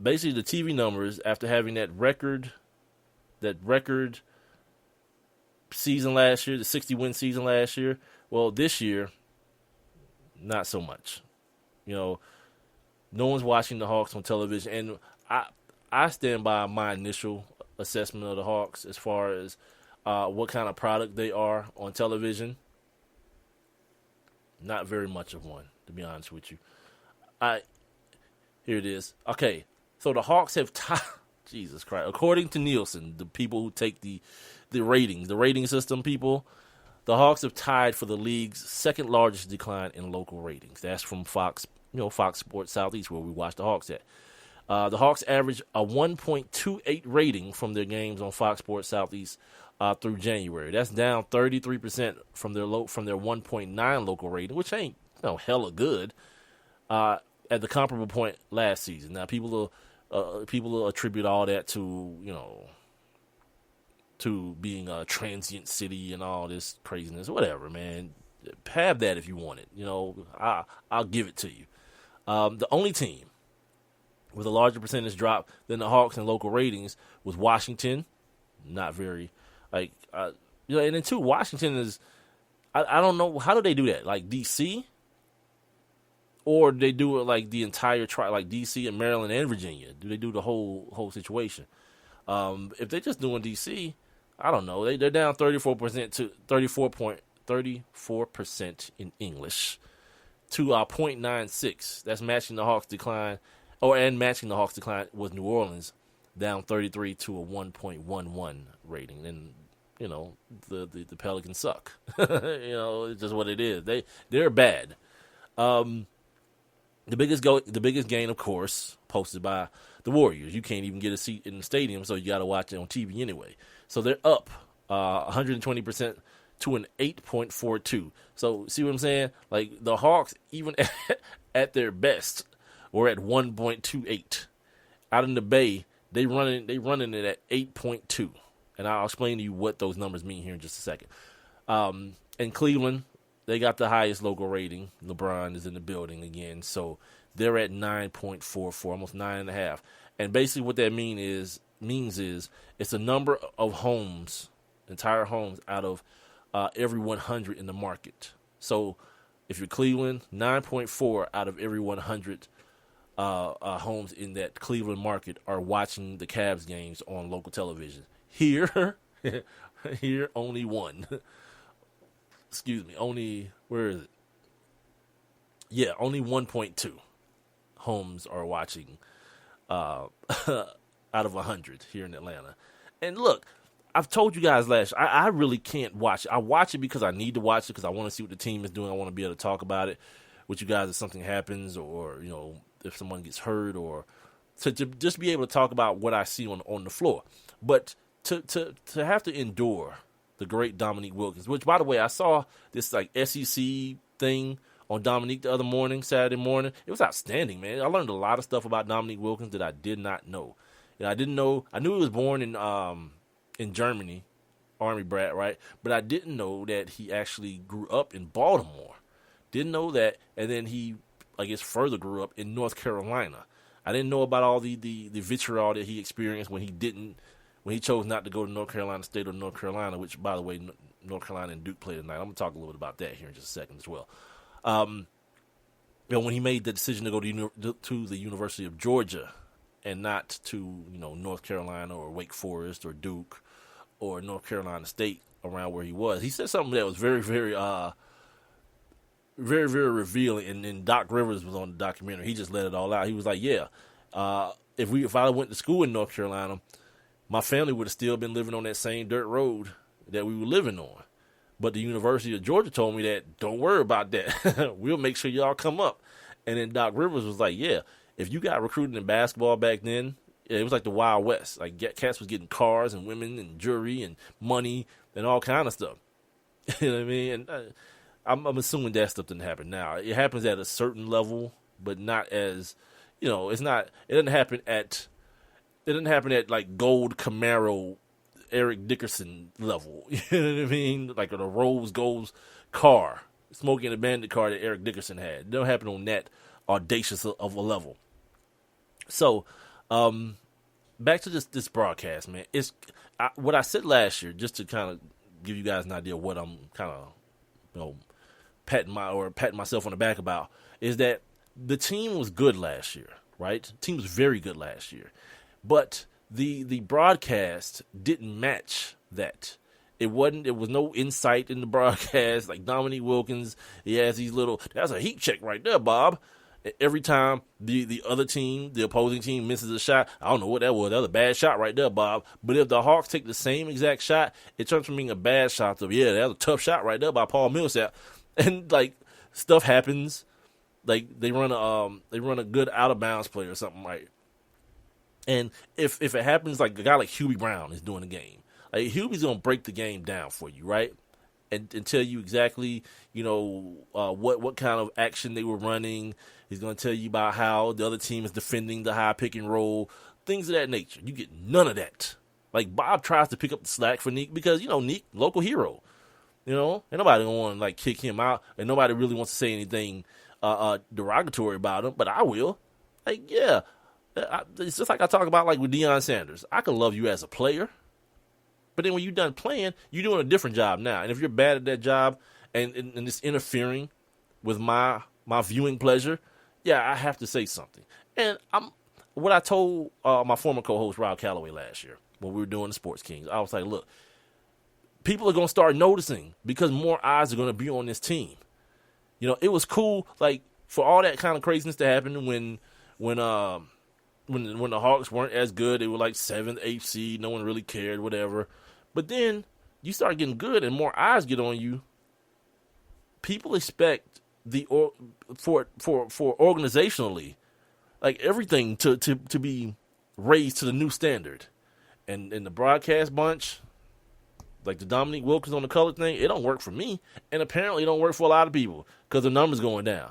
Basically, the TV numbers after having that record season last year, the 60-win season last year. Well, this year, not so much. No one's watching the Hawks on television, and I stand by my initial assessment of the Hawks as far as what kind of product they are on television. Not very much of one, to be honest with you. Here it is. Okay, so the Hawks have tied. Jesus Christ! According to Nielsen, the people who take the ratings, the rating system people, the Hawks have tied for the league's second largest decline in local ratings. That's from Fox, Fox Sports Southeast, where we watch the Hawks at. The Hawks average a 1.28 rating from their games on Fox Sports Southeast through January. That's down 33% from their 1.9 local rating, which ain't hella good at the comparable point last season. Now people will attribute all that to to being a transient city and all this craziness. Whatever, man. Have that if you want it. I'll give it to you. The only team with a larger percentage drop than the Hawks in local ratings was Washington. Not very, and then too, Washington is, I don't know, how do they do that? Like DC? Or do they do it like the entire like DC and Maryland and Virginia? Do they do the whole situation? If they're just doing DC, I don't know. They're down 34% to 34% in English to 0.96. That's matching the Hawks' decline. Matching the Hawks' decline was New Orleans, down 33 to a 1.11 rating. And the Pelicans suck. It's just what it is. They're bad. The biggest gain, of course, posted by the Warriors. You can't even get a seat in the stadium, so you got to watch it on TV anyway. So they're up 120% to an 8.42. So see what I'm saying? Like the Hawks, even at their best, were at 1.28. Out in the Bay, they running it at 8.2. And I'll explain to you what those numbers mean here in just a second. In Cleveland, they got the highest local rating. LeBron is in the building again, so they're at 9.44, almost 9.5. And basically, what that means is it's a number of homes, entire homes, out of every 100 in the market. So if you're Cleveland, 9.4 out of every 100 homes in that Cleveland market are watching the Cavs games on local television. Here, only one. Excuse me, where is it? Yeah, only 1.2 homes are watching out of 100 here in Atlanta. And look, I've told you guys I really can't watch it. I watch it because I need to watch it because I want to see what the team is doing. I want to be able to talk about it with you guys if something happens or, if someone gets hurt or to just be able to talk about what I see on the floor. But to have to endure the great Dominique Wilkins, which, by the way, I saw this like SEC thing on Dominique the other morning, Saturday morning. It was outstanding, man. I learned a lot of stuff about Dominique Wilkins that I did not know. I didn't know. I knew he was born in Germany, Army brat, right? But I didn't know that he actually grew up in Baltimore. Didn't know that, and then he, I guess, further grew up in North Carolina. I didn't know about all the vitriol that he experienced when he chose not to go to North Carolina State or North Carolina, which, by the way, North Carolina and Duke played tonight. I'm going to talk a little bit about that here in just a second as well. When he made the decision to go to the University of Georgia and not to, North Carolina or Wake Forest or Duke or North Carolina State around where he was, he said something that was very, very, very, very revealing. And Doc Rivers was on the documentary. He just let it all out. He was like, yeah, if I went to school in North Carolina, my family would have still been living on that same dirt road that we were living on. But the University of Georgia told me that, don't worry about that. We'll make sure y'all come up. And then Doc Rivers was like, yeah, if you got recruited in basketball back then, it was like the Wild West. Like, cats was getting cars and women and jewelry and money and all kind of stuff. You know what I mean? And I'm assuming that stuff didn't happen now. It happens at a certain level, but not as, it doesn't happen at like Gold Camaro, Eric Dickerson level. You know what I mean? Like a Rose Gold's car, smoking a bandit car that Eric Dickerson had. It don't happen on that audacious of a level. So, back to this broadcast, man. What I said last year, just to kind of give you guys an idea of what I'm kind of, patting myself on the back about, is that the team was good last year, right? The team was very good last year. But the broadcast didn't match that. There was no insight in the broadcast. Like Dominique Wilkins, he has these that's a heat check right there, Bob. Every time the other team, the opposing team, misses a shot, I don't know what that was. That was a bad shot right there, Bob. But if the Hawks take the same exact shot, it turns from being a bad shot to, yeah, that was a tough shot right there by Paul Millsap. And, like, stuff happens. Like, they run a good out-of-bounds play or something, right? And if it happens, like, a guy like Hubie Brown is doing the game. Like, Hubie's going to break the game down for you, right? And tell you exactly, what kind of action they were running. He's going to tell you about how the other team is defending the high pick and roll, things of that nature. You get none of that. Like, Bob tries to pick up the slack for Neek because, Neek, local hero. And nobody going to want to, like, kick him out, and nobody really wants to say anything derogatory about him, but I will. Like, yeah. It's just like I talk about, like, with Deion Sanders. I can love you as a player. But then when you're done playing, you're doing a different job now. And if you're bad at that job and it's interfering with my viewing pleasure, yeah, I have to say something. And what I told my former co-host Rob Calloway last year when we were doing the Sports Kings, I was like, look, people are going to start noticing because more eyes are going to be on this team. It was cool, like, for all that kind of craziness to happen when the Hawks weren't as good. They were like 7th, 8th seed. No one really cared, whatever. But then you start getting good and more eyes get on you. People expect for organizationally, like, everything to be raised to the new standard. And the broadcast bunch, like the Dominique Wilkins on the color thing, it don't work for me. And apparently it don't work for a lot of people because the numbers going down.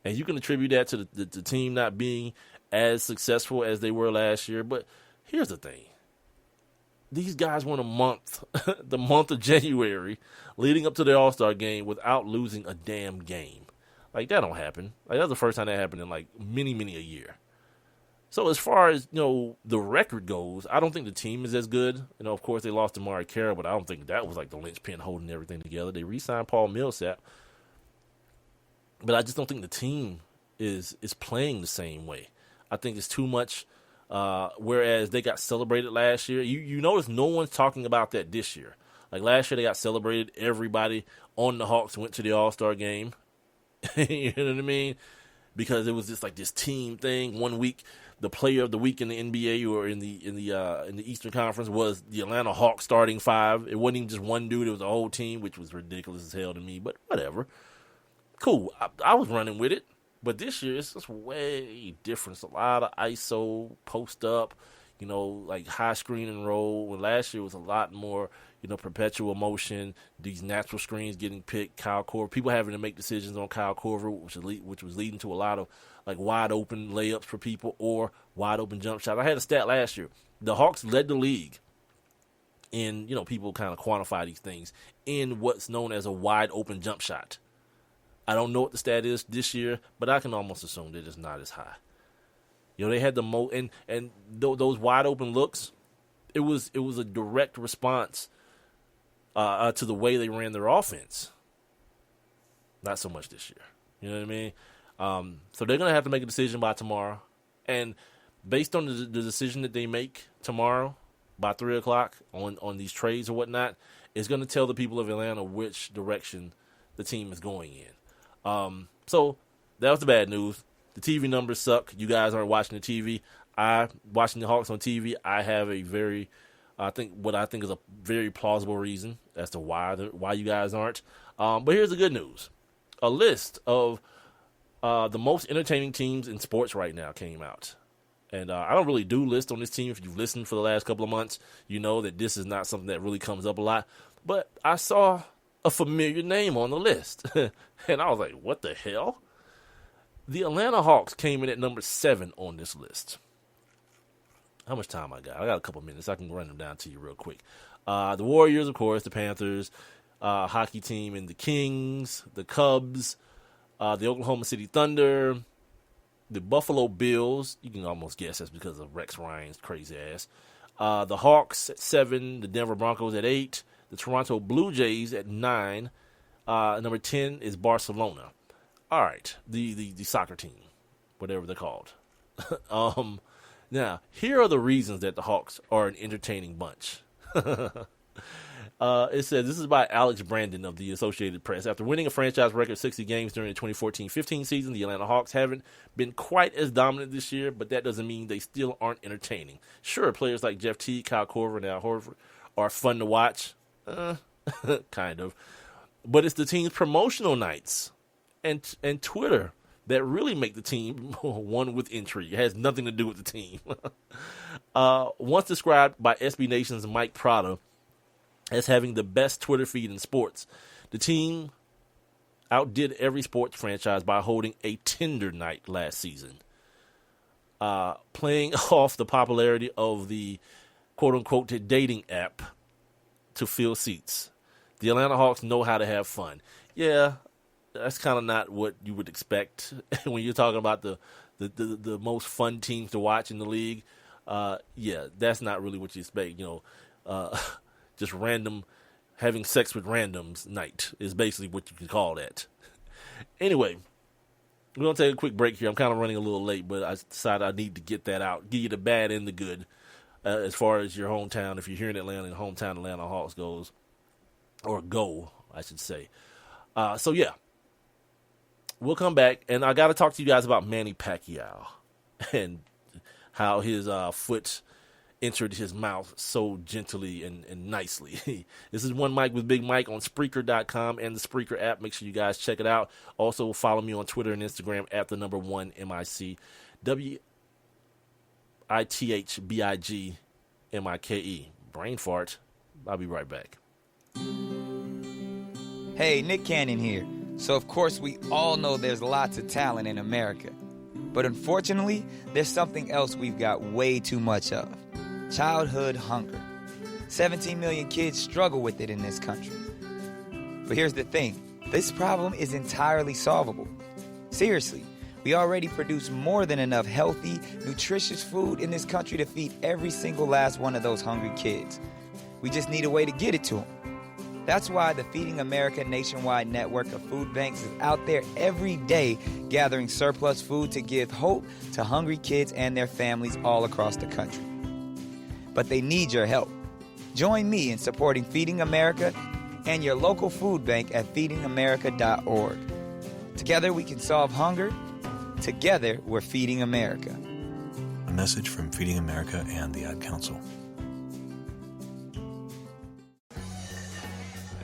And you can attribute that to the team not being as successful as they were last year. But here's the thing. These guys went a month, the month of January, leading up to the All-Star game without losing a damn game. Like, that don't happen. Like, that's the first time that happened in, like, many, many a year. So as far as, the record goes, I don't think the team is as good. Of course, they lost to Amari Carroll, but I don't think that was, like, the linchpin holding everything together. They re-signed Paul Millsap. But I just don't think the team is playing the same way. I think it's too much. Whereas they got celebrated last year. You notice no one's talking about that this year. Like, last year they got celebrated. Everybody on the Hawks went to the All-Star game. You know what I mean? Because it was just like this team thing. 1 week, the player of the week in the NBA or in the Eastern Conference was the Atlanta Hawks starting five. It wasn't even just one dude. It was a whole team, which was ridiculous as hell to me. But whatever. Cool. I was running with it. But this year, it's just way different. It's a lot of ISO, post up, like high screen and roll. When last year was a lot more, perpetual motion, these natural screens getting picked, Kyle Korver, people having to make decisions on Kyle Korver, which was leading to a lot of, like, wide open layups for people or wide open jump shots. I had a stat last year. The Hawks led the league in, people kind of quantify these things, in what's known as a wide open jump shot. I don't know what the stat is this year, but I can almost assume that it's not as high. They had the most, and those wide open looks, it was a direct response to the way they ran their offense. Not so much this year. You know what I mean? So they're gonna have to make a decision by tomorrow, and based on the decision that they make tomorrow by 3:00 on these trades or whatnot, it's gonna tell the people of Atlanta which direction the team is going in. So that was the bad news. The TV numbers suck. You guys aren't watching the TV. Watching the Hawks on TV, I have a very, I think is a very plausible reason as to why you guys aren't. But here's the good news. A list of the most entertaining teams in sports right now came out. And I don't really do lists on this team. If you've listened for the last couple of months, you know that this is not something that really comes up a lot. But I saw a familiar name on the list. And I was like, what the hell? The Atlanta Hawks came in at number 7 on this list. How much time I got? I got a couple minutes. I can run them down to you real quick. The Warriors, of course, the Panthers, hockey team, and the Kings, the Cubs, the Oklahoma City Thunder, the Buffalo Bills. You can almost guess that's because of Rex Ryan's crazy ass. The Hawks at 7, the Denver Broncos at 8, the Toronto Blue Jays at 9. Number 10 is Barcelona. All right, the soccer team, whatever they're called. Now, here are the reasons that the Hawks are an entertaining bunch. It says, this is by Alex Brandon of the Associated Press. After winning a franchise record 60 games during the 2014-15 season, the Atlanta Hawks haven't been quite as dominant this year, but that doesn't mean they still aren't entertaining. Sure, players like Jeff Teague, Kyle Korver, and Al Horford are fun to watch. Kind of. But it's the team's promotional nights and Twitter that really make the team one with intrigue. It has nothing to do with the team. Once described by SB Nation's Mike Prada as having the best Twitter feed in sports, the team outdid every sports franchise by holding a Tinder night last season, playing off the popularity of the quote-unquote dating app to fill seats. The Atlanta Hawks know how to have fun. Yeah, that's kind of not what you would expect when you're talking about the most fun teams to watch in the league. Yeah, that's not really what you expect. Just random, having sex with randoms night is basically what you can call that. Anyway, we're going to take a quick break here. I'm kind of running a little late, but I decided I need to get that out, give you the bad and the good as far as your hometown. If you're here in Atlanta, the hometown Atlanta Hawks goes, or go, I should say. So, yeah, we'll come back, and I got to talk to you guys about Manny Pacquiao and how his foot entered his mouth so gently and nicely. This is One Mic with Big Mike on Spreaker.com and the Spreaker app. Make sure you guys check it out. Also, follow me on Twitter and Instagram at the number 1 MIC. WITHBIGMIKE. Brain fart. I'll be right back. Hey, Nick Cannon here. So, of course, we all know there's lots of talent in America. But unfortunately, there's something else we've got way too much of. Childhood hunger. 17 million kids struggle with it in this country. But here's the thing. This problem is entirely solvable. Seriously, we already produce more than enough healthy, nutritious food in this country to feed every single last one of those hungry kids. We just need a way to get it to them. That's why the Feeding America nationwide network of food banks is out there every day gathering surplus food to give hope to hungry kids and their families all across the country. But they need your help. Join me in supporting Feeding America and your local food bank at feedingamerica.org. Together we can solve hunger. Together we're Feeding America. A message from Feeding America and the Ad Council.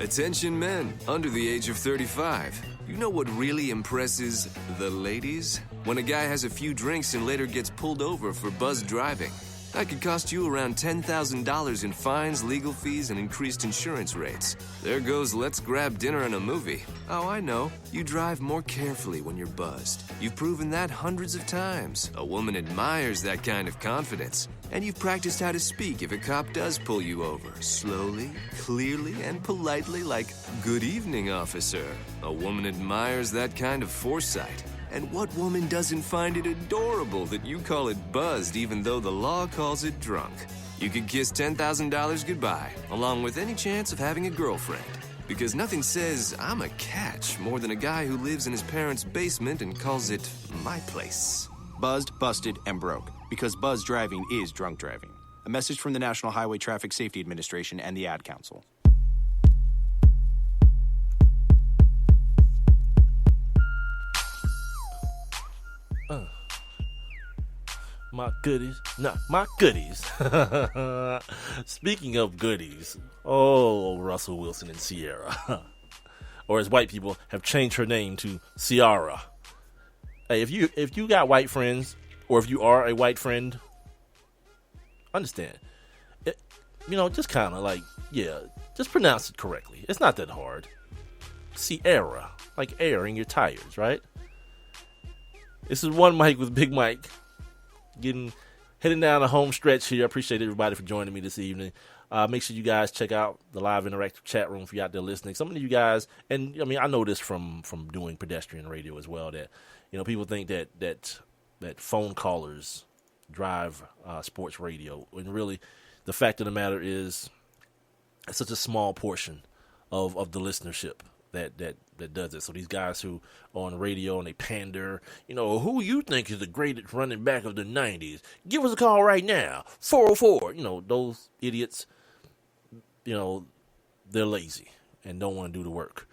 Attention men under the age of 35. You know what really impresses the ladies? When a guy has a few drinks and later gets pulled over for buzz driving. That could cost you around $10,000 in fines, legal fees, and increased insurance rates. There goes let's grab dinner and a movie. Oh, I know. You drive more carefully when you're buzzed. You've proven that hundreds of times. A woman admires that kind of confidence. And you've practiced how to speak if a cop does pull you over. Slowly, clearly, and politely like, "Good evening, officer." A woman admires that kind of foresight. And what woman doesn't find it adorable that you call it buzzed even though the law calls it drunk? You could kiss $10,000 goodbye, along with any chance of having a girlfriend. Because nothing says, "I'm a catch," more than a guy who lives in his parents' basement and calls it my place. Buzzed, busted, and broke. Because buzz driving is drunk driving. A message from the National Highway Traffic Safety Administration and the Ad Council. My goodies. Not my goodies. Speaking of goodies, Russell Wilson and Sierra. Or as white people have changed her name to Ciara. Hey, if you got white friends, or if you are a white friend, understand. Just kind of like, just pronounce it correctly. It's not that hard. Sierra, like air in your tires, right? This is One Mic with Big Mike. Heading down the home stretch here. I appreciate everybody for joining me this evening. Make sure you guys check out the live interactive chat room if you're out there listening. Some of you guys, and I know this from doing pedestrian radio as well, that people think that phone callers drive sports radio, when really the fact of the matter is it's such a small portion of the listenership that does it. So these guys who are on the radio and they pander, who you think is the greatest running back of the 90s? Give us a call right now, 404. Those idiots, they're lazy and don't want to do the work.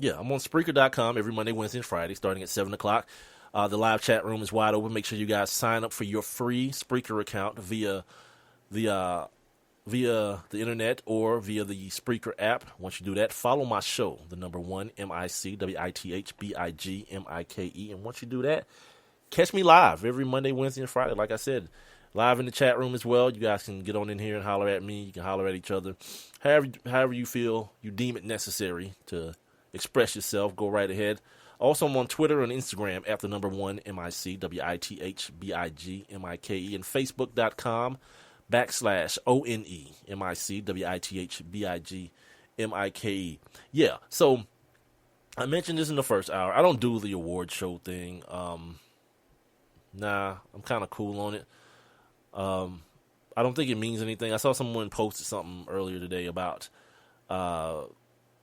Yeah, I'm on Spreaker.com every Monday, Wednesday, and Friday, starting at 7 o'clock. The live chat room is wide open. Make sure you guys sign up for your free Spreaker account via the internet or via the Spreaker app. Once you do that, follow my show, the number 1, MIC, WITHBIGMIKE. And once you do that, catch me live every Monday, Wednesday, and Friday. Like I said, live in the chat room as well. You guys can get on in here and holler at me. You can holler at each other. However you feel, you deem it necessary to express yourself, go right ahead. Also, I'm on Twitter and Instagram at the number 1, MIC, WITHBIGMIKE, and Facebook.com/ONE, MIC, WITHBIGMIKE. Yeah, so I mentioned this in the first hour. I don't do the award show thing. Nah, I'm kind of cool on it. I don't think it means anything. I saw someone posted something earlier today about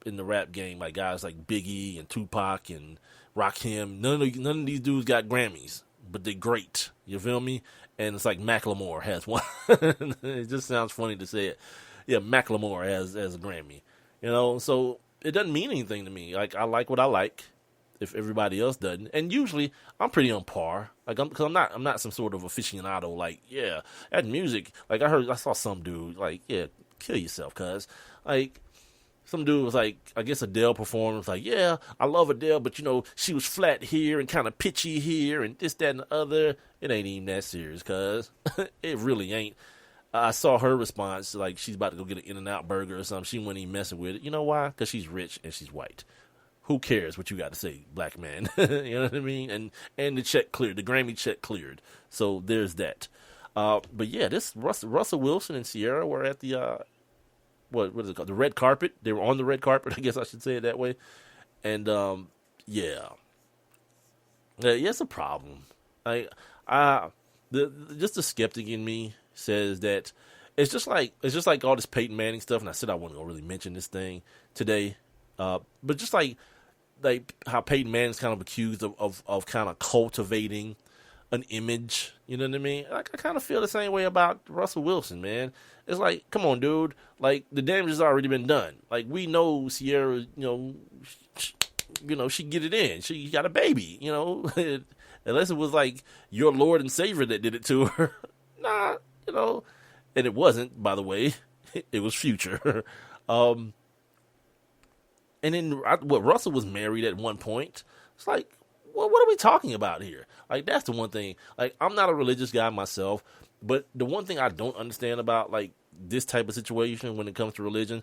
in the rap game, like guys like Biggie and Tupac and Rakim. None of these dudes got Grammys, but they're great. You feel me? And it's like Macklemore has one. It just sounds funny to say it. Yeah, Macklemore has a Grammy. You know, so it doesn't mean anything to me. Like, I like what I like, if everybody else doesn't. And usually I'm pretty on par. Like, I'm not some sort of aficionado. Like, yeah, that music. Like, I saw some dude like, yeah, kill yourself, cuz. Like, some dude was like, I guess Adele performed, was like, yeah, I love Adele, but, you know, she was flat here and kind of pitchy here and this, that, and the other. It ain't even that serious, cuz. It really ain't. I saw her response, like, she's about to go get an In-N-Out burger or something. She wasn't even messing with it. You know why? Because she's rich and she's white. Who cares what you got to say, black man? You know what I mean? And the check cleared. The Grammy check cleared. So there's that. But, yeah, this Russell Wilson and Sierra were at the... what is it called? The red carpet. They were on the red carpet, I guess I should say it that way. And, yeah, it's a problem. Just the skeptic in me says that it's just like all this Peyton Manning stuff. And I said I wasn't gonna really mention this thing today, but just like how Peyton Manning's kind of accused of kind of cultivating an image. You know what I mean? Like, I kind of feel the same way about Russell Wilson, man. It's like, come on, dude. Like, the damage has already been done. Like, we know Sierra, you know, she get it in. She got a baby, you know. Unless it was like your Lord and Savior that did it to her. Nah, you know. And it wasn't, by the way. It was Future. And then Russell was married at one point. It's like, well, what are we talking about here? Like, that's the one thing. Like, I'm not a religious guy myself, but the one thing I don't understand about, like, this type of situation when it comes to religion,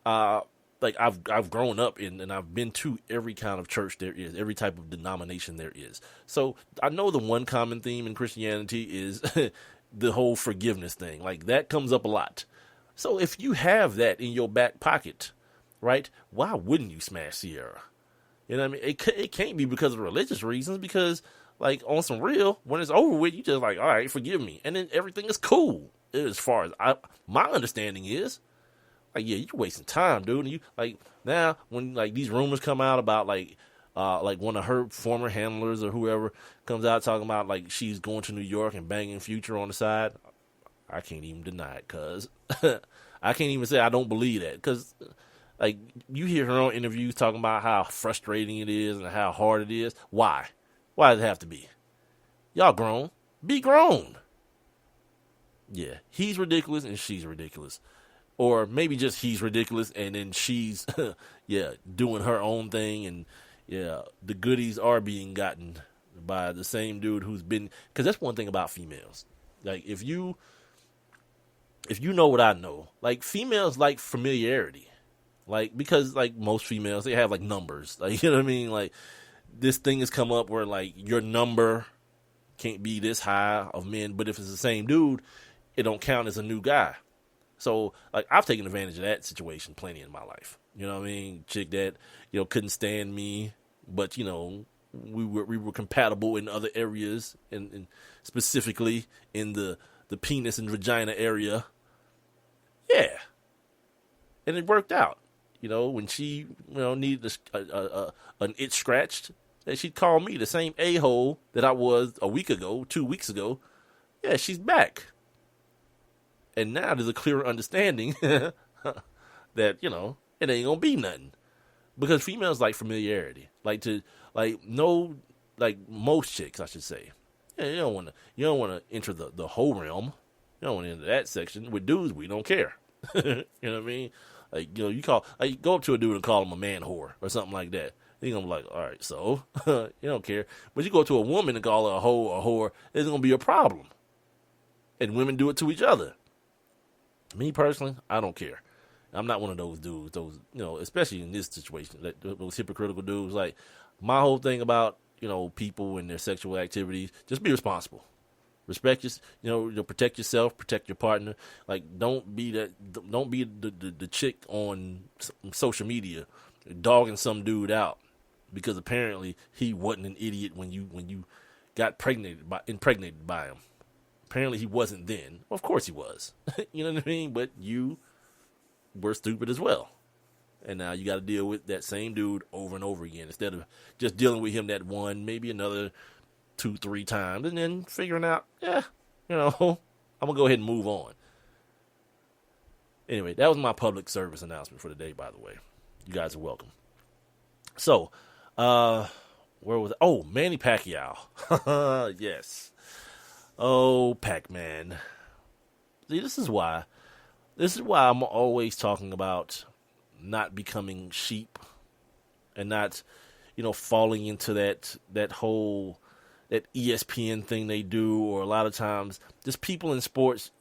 like, I've grown up in and I've been to every kind of church there is, every type of denomination there is. So I know the one common theme in Christianity is the whole forgiveness thing. Like, that comes up a lot. So if you have that in your back pocket, right, why wouldn't you smash Sierra? You know what I mean? It can't be because of religious reasons, because, like, on some real, when it's over with, you just like, all right, forgive me. And then everything is cool, as far as my understanding is. Like, yeah, you're wasting time, dude. And you, like, now, when, like, these rumors come out about, like one of her former handlers or whoever comes out talking about, like, she's going to New York and banging Future on the side, I can't even deny it, cuz. I can't even say I don't believe that, because... Like, you hear her on interviews talking about how frustrating it is and how hard it is. Why? Why does it have to be? Y'all grown. Be grown. Yeah, he's ridiculous and she's ridiculous. Or maybe just he's ridiculous and then she's, yeah, doing her own thing. And, yeah, the goodies are being gotten by the same dude who's been... Because that's one thing about females. Like, if you know what I know, like, females like familiarity. Like, because, like, most females, they have, like, numbers. Like, you know what I mean? Like, this thing has come up where, like, your number can't be this high of men, but if it's the same dude, it don't count as a new guy. So, like, I've taken advantage of that situation plenty in my life. You know what I mean? Chick that, you know, couldn't stand me, but, you know, we were compatible in other areas, and specifically in the penis and vagina area. Yeah. And it worked out. You know, when she, you know, needed an itch scratched, that she'd call me the same a-hole that I was a week ago, 2 weeks ago. Yeah, she's back. And now there's a clearer understanding that, you know, it ain't gonna be nothing. Because females like familiarity. Most chicks, I should say. Yeah, you don't wanna enter the whole realm. You don't want to enter that section. With dudes, we don't care. You know what I mean? Like, you know, you go up to a dude and call him a man whore or something like that. He's gonna be like, all right, so you don't care. But you go to a woman and call her a hoe or a whore, it's gonna be a problem. And women do it to each other. Me personally, I don't care. I'm not one of those dudes. Those, you know, especially in this situation, those hypocritical dudes. Like, my whole thing about, you know, people and their sexual activities, just be responsible. Respect protect yourself, protect your partner. Like, don't be the chick on social media dogging some dude out because apparently he wasn't an idiot when you got impregnated by him. Apparently he wasn't then. Well, of course he was. You know what I mean? But you were stupid as well. And now you got to deal with that same dude over and over again instead of just dealing with him that one, maybe another 2-3 times, and then figuring out, I'm going to go ahead and move on. Anyway, that was my public service announcement for the day, by the way. You guys are welcome. So, where was it? Oh, Manny Pacquiao. Yes. Oh, Pac-Man. See, this is why I'm always talking about not becoming sheep and not, falling into that whole, that ESPN thing they do, or a lot of times just people in sports,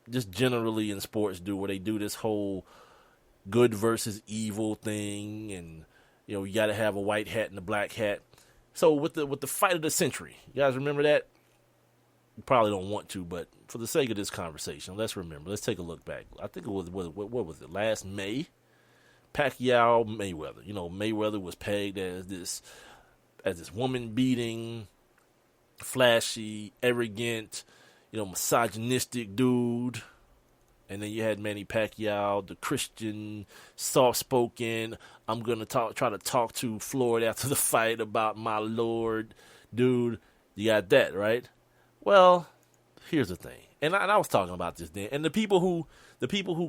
just generally in sports do, where they do this whole good versus evil thing, and you got to have a white hat and a black hat. So with the fight of the century, you guys remember that? You probably don't want to, but for the sake of this conversation, let's remember. Let's take a look back. I think it was what was it? Last May, Pacquiao Mayweather. Mayweather was pegged as this woman beating, flashy, arrogant, misogynistic dude. And then you had Manny Pacquiao, the Christian, soft-spoken, I'm going to try to talk to Floyd after the fight about my Lord, dude. You got that, right? Well, here's the thing. And I was talking about this then. And the people who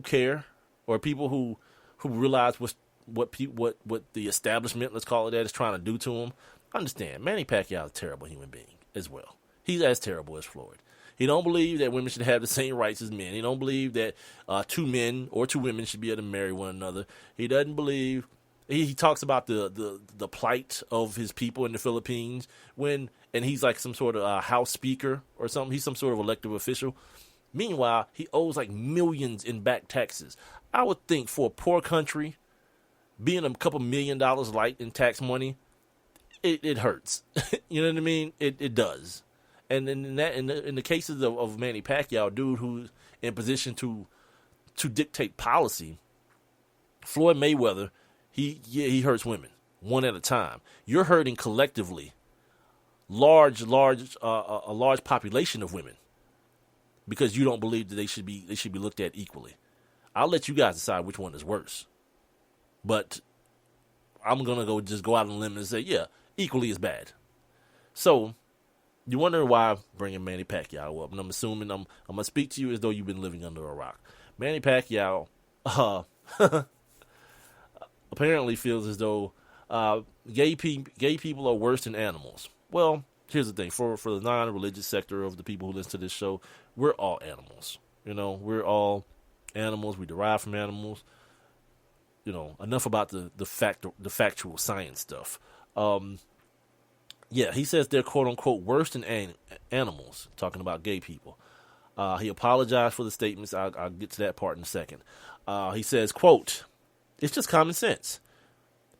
care, or people who realize what the establishment, let's call it that, is trying to do to him, understand, Manny Pacquiao is a terrible human being as well. He's as terrible as Floyd. He don't believe that women should have the same rights as men. He don't believe that 2 men or 2 women should be able to marry one another. He doesn't believe. He talks about the plight of his people in the Philippines and he's like some sort of house speaker or something. He's some sort of elected official. Meanwhile, he owes like millions in back taxes. I would think for a poor country, being a couple $1 million light in tax money, it hurts. You know what I mean? It does. And in the cases of Manny Pacquiao, dude who's in position to dictate policy, Floyd Mayweather, he hurts women one at a time. You're hurting collectively a large population of women because you don't believe that they should be looked at equally. I'll let you guys decide which one is worse, but I'm gonna go out on a limb and say, yeah, equally as bad. So. You wonder why I'm bringing Manny Pacquiao up, and I'm assuming I'm gonna speak to you as though you've been living under a rock. Manny Pacquiao apparently feels as though gay people are worse than animals. Well, here's the thing: for the non-religious sector of the people who listen to this show, we're all animals. We're all animals. We derive from animals. Enough about the factual science stuff. Yeah, he says they're quote-unquote worse than animals, talking about gay people. He apologized for the statements. I'll get to that part in a second. He says, quote, it's just common sense.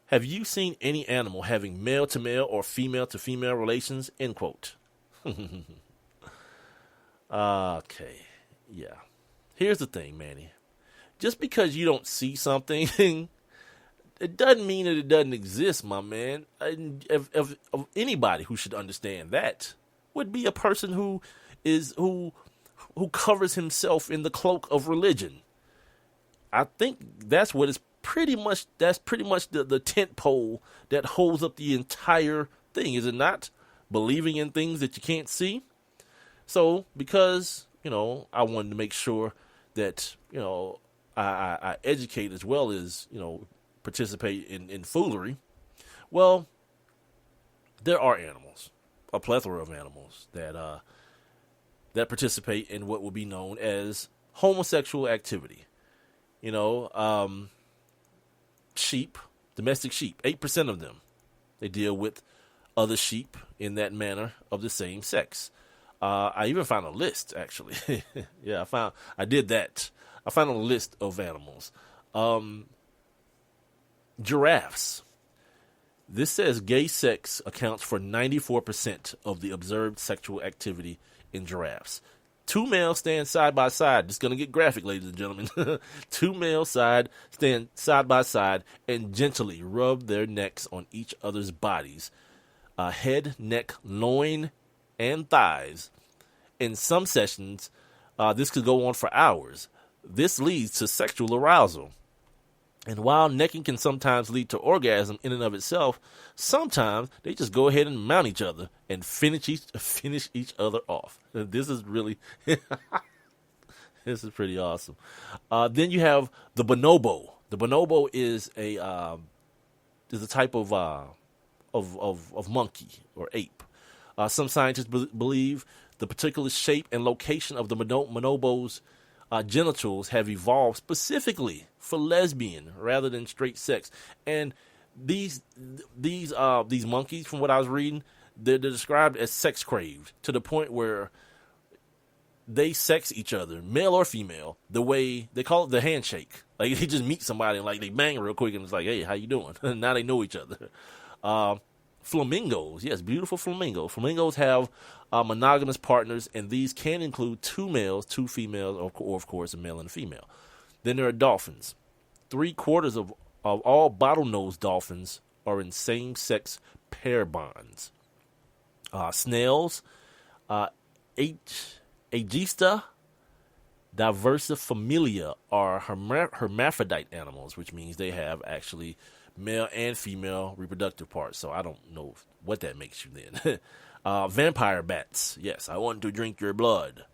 Have you seen any animal having male-to-male or female-to-female relations? End quote. Okay, yeah. Here's the thing, Manny. Just because you don't see something... It doesn't mean that it doesn't exist, my man. Of anybody who should understand that would be a person who covers himself in the cloak of religion. I think that's what is pretty much the tent pole that holds up the entire thing, is it not? Believing in things that you can't see. So because I wanted to make sure that, I educate as well as, participate in foolery. Well, there are animals, a plethora of animals that participate in what will be known as homosexual activity. Sheep, domestic sheep, 8% of them, they deal with other sheep in that manner of the same sex. I even found a list, actually. Yeah, I did that. I found a list of animals. Giraffes. This says gay sex accounts for 94% of the observed sexual activity in giraffes. 2 males stand side by side. It's going to get graphic, ladies and gentlemen. 2 males stand side by side and gently rub their necks on each other's bodies. Head, neck, loin, and thighs. In some sessions, this could go on for hours. This leads to sexual arousal. And while necking can sometimes lead to orgasm in and of itself, sometimes they just go ahead and mount each other and finish each other off. This is really, this is pretty awesome. Then you have the bonobo. The bonobo is a type of monkey or ape. Some scientists believe the particular shape and location of the bonobos genitals have evolved specifically for lesbian rather than straight sex. And these monkeys, from what I was reading, they're described as sex craved to the point where they sex each other, male or female, the way they call it the handshake. Like they just meet somebody and like they bang real quick and it's like, hey, how you doing? Now they know each other. Flamingos, yes, beautiful flamingos. Flamingos have monogamous partners, and these can include 2 males, 2 females, or of course, a male and a female. Then there are dolphins. 3/4 of all bottlenose dolphins are in same-sex pair bonds. Snails, Agista diversifamilia are hermaphrodite animals, which means they have actually male and female reproductive parts. So I don't know what that makes you then. Vampire bats. Yes, I want to drink your blood.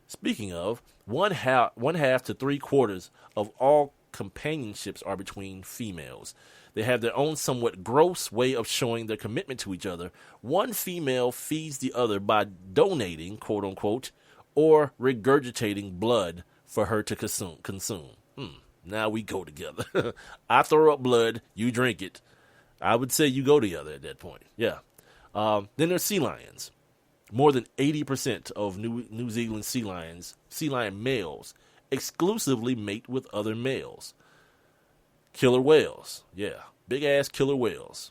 Speaking of, one half to 3/4 of all companionships are between females. They have their own somewhat gross way of showing their commitment to each other. One female feeds the other by donating, quote unquote, or regurgitating blood for her to consume. Now we go together. I throw up blood, you drink it. I would say you go together at that point. Yeah. Then there's sea lions. More than 80% of New Zealand sea lion males exclusively mate with other males. Killer whales. Yeah. Big ass killer whales.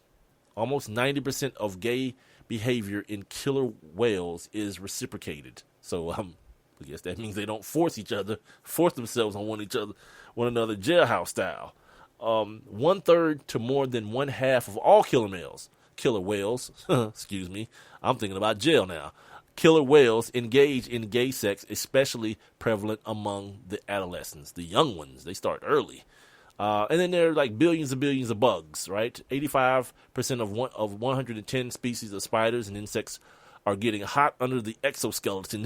Almost 90% of gay behavior in killer whales is reciprocated. So I guess that means they don't force themselves on one another jailhouse style. 1/3 to more than 1/2 of all killer whales, excuse me, I'm thinking about jail now. Killer whales engage in gay sex, especially prevalent among the adolescents, the young ones. They start early. And then there are like billions and billions of bugs, right? 85% of 110 species of spiders and insects are getting hot under the exoskeleton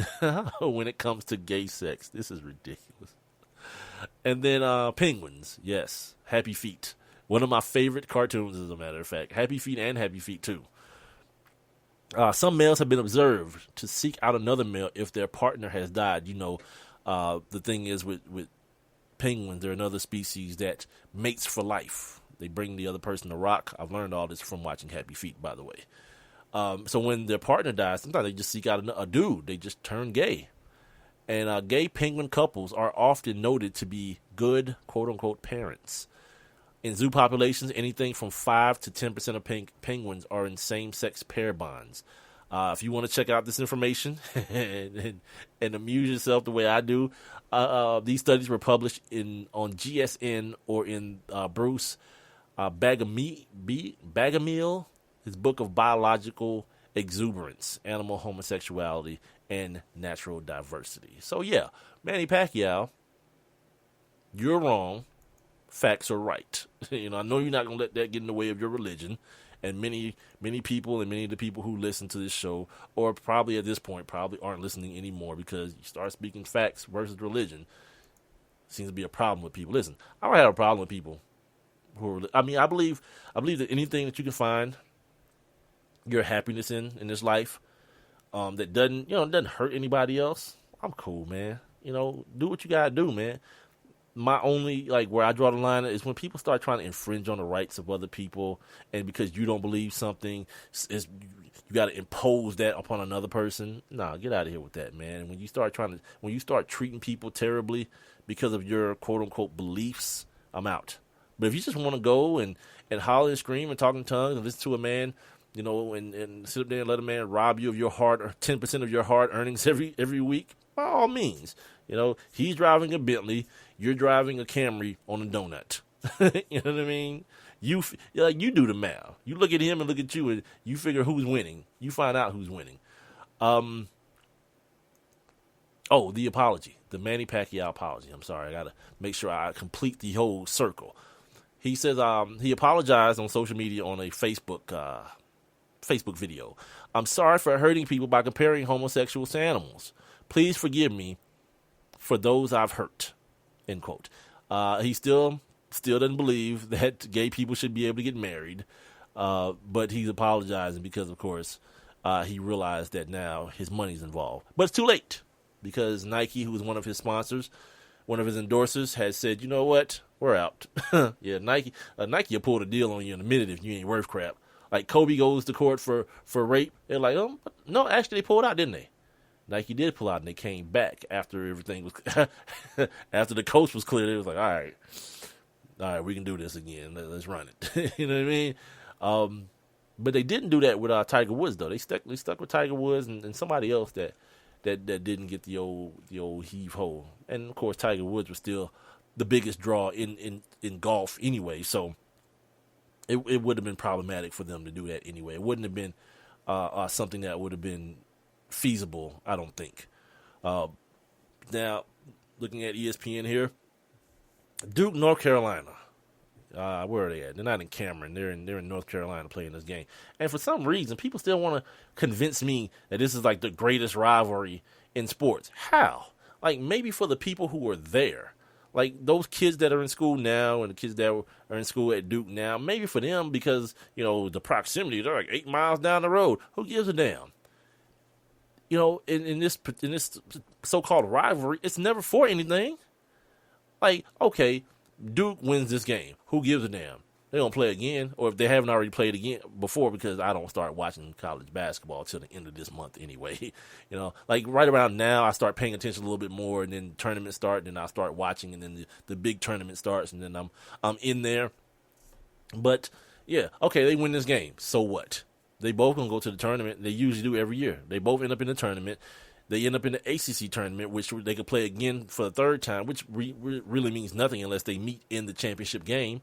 when it comes to gay sex. This is ridiculous. And then penguins, yes, Happy Feet. One of my favorite cartoons, as a matter of fact. Happy Feet and Happy Feet 2. Some males have been observed to seek out another male if their partner has died. The thing is with penguins, they're another species that mates for life. They bring the other person to rock. I've learned all this from watching Happy Feet, by the way. So when their partner dies, sometimes they just seek out a dude. They just turn gay. And gay penguin couples are often noted to be good, quote-unquote, parents. In zoo populations, anything from 5 to 10% of penguins are in same-sex pair bonds. If you want to check out this information and amuse yourself the way I do, these studies were published on GSN or in Bruce Bagamiel, his book of Biological Exuberance, Animal Homosexuality, and Natural Diversity. So yeah, Manny Pacquiao, you're wrong. Facts are right. I know you're not going to let that get in the way of your religion. And many people and many of the people who listen to this show, or probably at this point, probably aren't listening anymore because you start speaking facts versus religion. seems to be a problem with people. Listen, I don't have a problem with people who are, I believe that anything that you can find your happiness in this life, that doesn't hurt anybody else, I'm cool, man. Do what you gotta do, man. My only, where I draw the line is when people start trying to infringe on the rights of other people, and because you don't believe something, you got to impose that upon another person. Nah, get out of here with that, man. When you start treating people terribly because of your quote unquote beliefs, I'm out. But if you just want to go and holler and scream and talk in tongues and listen to a man, and sit up there and let a man rob you of your hard, or 10% of your hard earnings every week, by all means. He's driving a Bentley, you're driving a Camry on a donut. You know what I mean? You do the math. You look at him and look at you, and you figure who's winning. You find out who's winning. The apology, the Manny Pacquiao apology. I'm sorry, I gotta make sure I complete the whole circle. He says he apologized on social media on a Facebook video. I'm sorry for hurting people by comparing homosexuals to animals. Please forgive me for those I've hurt. End quote. He still doesn't believe that gay people should be able to get married, but he's apologizing because, of course, he realized that now his money's involved. But it's too late, because Nike, who is one of his sponsors, one of his endorsers, has said, you know what, we're out. Yeah, Nike will pull the deal on you in a minute if you ain't worth crap. Like Kobe goes to court for rape. They're like, oh, no, actually they pulled out, didn't they? Nike did pull out, and they came back after everything was after the coast was clear. It was like, all right, we can do this again. Let's run it. You know what I mean? But they didn't do that with Tiger Woods, though. They stuck with Tiger Woods and somebody else that didn't get the old heave ho. And of course, Tiger Woods was still the biggest draw in golf anyway. So it would have been problematic for them to do that anyway. It wouldn't have been something that would have been feasible, I don't think. Now, looking at ESPN here, Duke, North Carolina. Where are they at? They're not in Cameron. They're in North Carolina playing this game. And for some reason, people still want to convince me that this is like the greatest rivalry in sports. How? Like, maybe for the people who were there. Like, those kids that are in school now and the kids that are in school at Duke now, maybe for them because, the proximity, they're like 8 miles down the road. Who gives a damn? In this so-called rivalry, it's never for anything. Like, okay, Duke wins this game. Who gives a damn? They're going to play again, or if they haven't already played again before, because I don't start watching college basketball till the end of this month anyway. Like right around now, I start paying attention a little bit more, and then tournaments start, and then I start watching, and then the big tournament starts, and then I'm in there. But, yeah, okay, they win this game. So what? They both going to go to the tournament. They usually do every year. They both end up in the tournament. They end up in the ACC tournament, which they could play again for the third time, which really means nothing unless they meet in the championship game.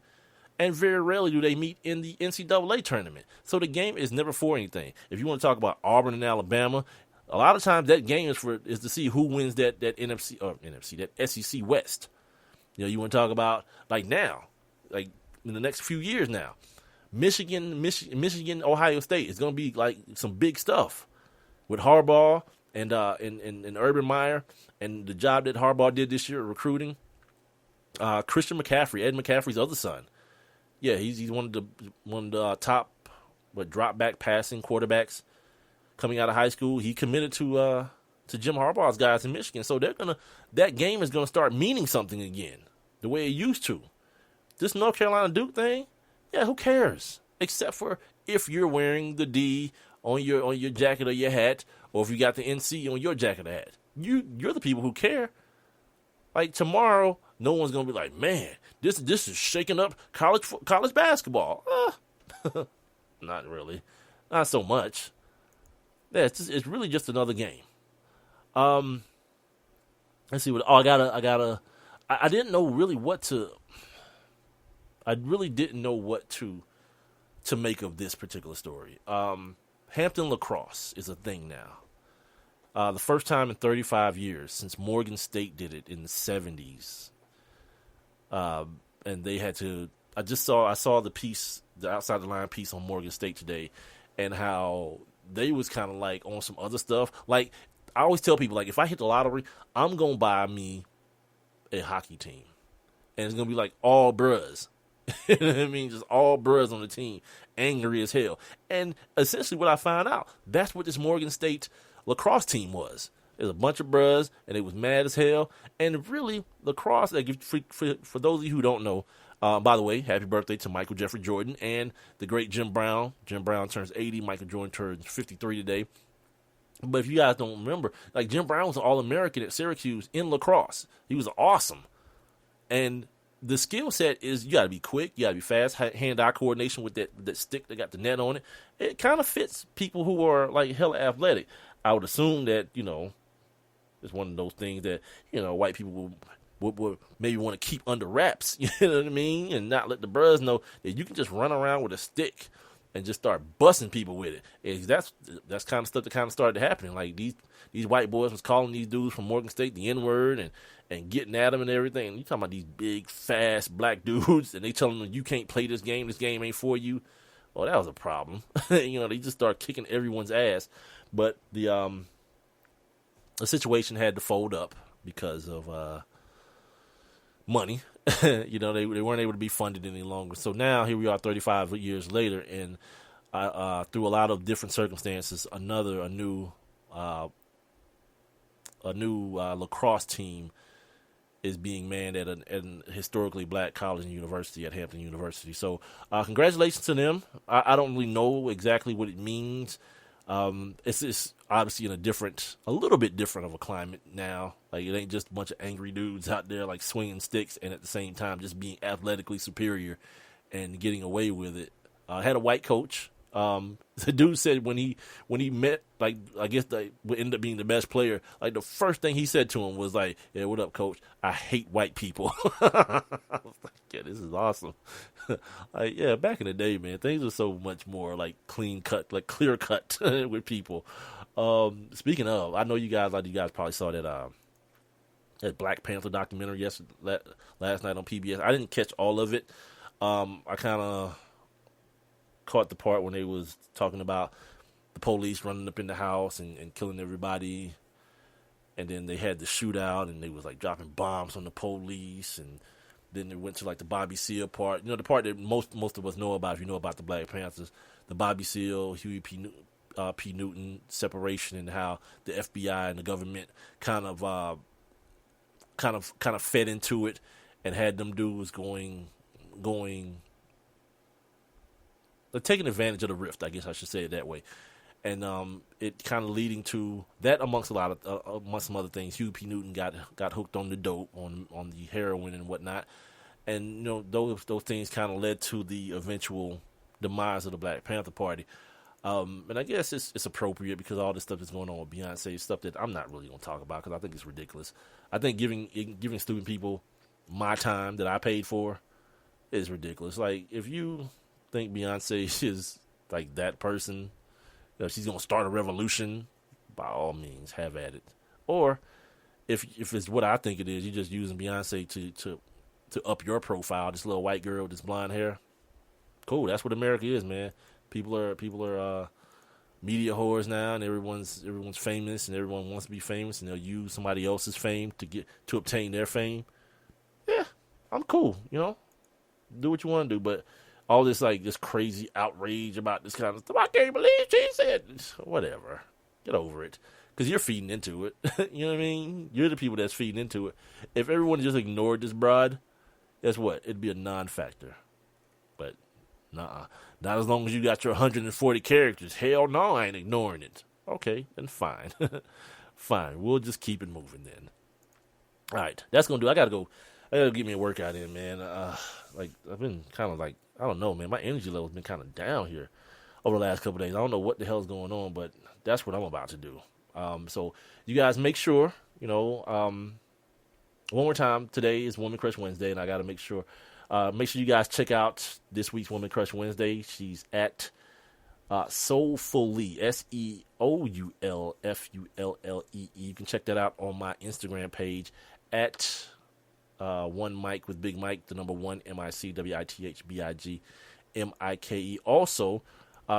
And very rarely do they meet in the NCAA tournament. So the game is never for anything. If you want to talk about Auburn and Alabama, a lot of times that game is to see who wins that that SEC West. You want to talk about like now, like in the next few years now. Michigan, Ohio State is going to be like some big stuff with Harbaugh and Urban Meyer and the job that Harbaugh did this year recruiting. Christian McCaffrey, Ed McCaffrey's other son. Yeah, he's one of the top drop back passing quarterbacks coming out of high school. He committed to Jim Harbaugh's guys in Michigan, so that game is gonna start meaning something again, the way it used to. This North Carolina Duke thing. Yeah, who cares? Except for if you're wearing the D on your jacket or your hat, or if you got the NC on your jacket or hat. You're the people who care. Like tomorrow, no one's gonna be like, man, this is shaking up college basketball. Not really, not so much. Yeah, it's really just another game. Let's see what. Oh, I didn't know really what to. I really didn't know what to make of this particular story. Hampton lacrosse is a thing now. The first time in 35 years since Morgan State did it in the 70s. And they had to. I saw the piece, the outside the line piece on Morgan State today, and how they was kind of like on some other stuff. Like I always tell people, like if I hit the lottery, I'm gonna buy me a hockey team. And it's going to be like all bruhs. You know what I mean? Just all bruhs on the team, angry as hell. And essentially what I found out, that's what this Morgan State lacrosse team was. There's a bunch of bruhs, and they was mad as hell. And really, lacrosse, like, for those of you who don't know, by the way, happy birthday to Michael Jeffrey Jordan and the great Jim Brown. Jim Brown turns 80. Michael Jordan turns 53 today. But if you guys don't remember, like, Jim Brown was an All-American at Syracuse in lacrosse. He was awesome. And the skill set is you got to be quick, you got to be fast, hand-eye coordination with that stick that got the net on it. It kind of fits people who are, like, hella athletic. I would assume that, you know, it's one of those things that, you know, white people would maybe want to keep under wraps, you know what I mean, and not let the bros know that you can just run around with a stick and just start busting people with it. And that's kind of stuff that kind of started happening. Like, these white boys was calling these dudes from Morgan State the N-word and getting at them and everything. And you talking about these big, fast black dudes, and they telling them you can't play this game ain't for you. Well, that was a problem. You know, they just start kicking everyone's ass. But the situation had to fold up because of money. You know, they weren't able to be funded any longer. So now here we are 35 years later, and through a lot of different circumstances, a new lacrosse team is being manned at an historically black college and university at Hampton University. So congratulations to them. I don't really know exactly what it means. It's obviously in a little bit different of a climate now. Like, it ain't just a bunch of angry dudes out there, like, swinging sticks and at the same time just being athletically superior and getting away with it. I had a white coach. The dude said when he met, like, I guess they would end up being the best player, like, the first thing he said to him was like, "Yeah, what up, coach? I hate white people." I was like, yeah, this is awesome. Like, yeah, back in the day, man, things were so much more, like, clean cut, like, clear cut with people. Speaking of, I know you guys probably saw that Black Panther documentary last night on PBS. I didn't catch all of it. I kind of caught the part when they was talking about the police running up in the house and killing everybody, and then they had the shootout and they was, like, dropping bombs on the police, and then they went to, like, the Bobby Seale part. You know, the part that most of us know about if you know about the Black Panthers, the Bobby Seale, Huey P. Newton separation, and how the FBI and the government kind of fed into it and had them dudes going taking advantage of the rift, I guess I should say it that way. And it kind of leading to that amongst some other things. Huey P. Newton got hooked on the dope, on the heroin and whatnot. And, you know, those things kind of led to the eventual demise of the Black Panther Party. And I guess it's appropriate because all this stuff that's going on with Beyonce, stuff that I'm not really going to talk about because I think it's ridiculous. I think giving stupid people my time that I paid for is ridiculous. Like, if you think Beyonce is, like, that person, you know, she's going to start a revolution, by all means, have at it. Or if it's what I think it is, you're just using Beyonce to up your profile, this little white girl with this blonde hair. Cool, that's what America is, man. People are media whores now, and everyone's famous, and everyone wants to be famous, and they'll use somebody else's fame to obtain their fame. Yeah, I'm cool, you know. Do what you want to do, but all this, like, this crazy outrage about this kind of stuff, I can't believe she said, whatever. Get over it, because you're feeding into it. You know what I mean? You're the people that's feeding into it. If everyone just ignored this broad, guess what? It'd be a non-factor. But nah, not as long as you got your 140 characters. Hell no, I ain't ignoring it. Okay, then fine. Fine, we'll just keep it moving then. All right, that's going to do. I got to get me a workout in, man. Like, I've been kind of like, I don't know, man. My energy level's been kind of down here over the last couple of days. I don't know what the hell's going on, but that's what I'm about to do. So you guys make sure, you know, one more time, today is Woman Crush Wednesday, and I got to make sure you guys check out this week's Woman Crush Wednesday. She's at Soulfully, SEOULFULLEE. You can check that out on my Instagram page at One Mike with Big Mike, the number 1 MICWITHBIGMIKE. Also,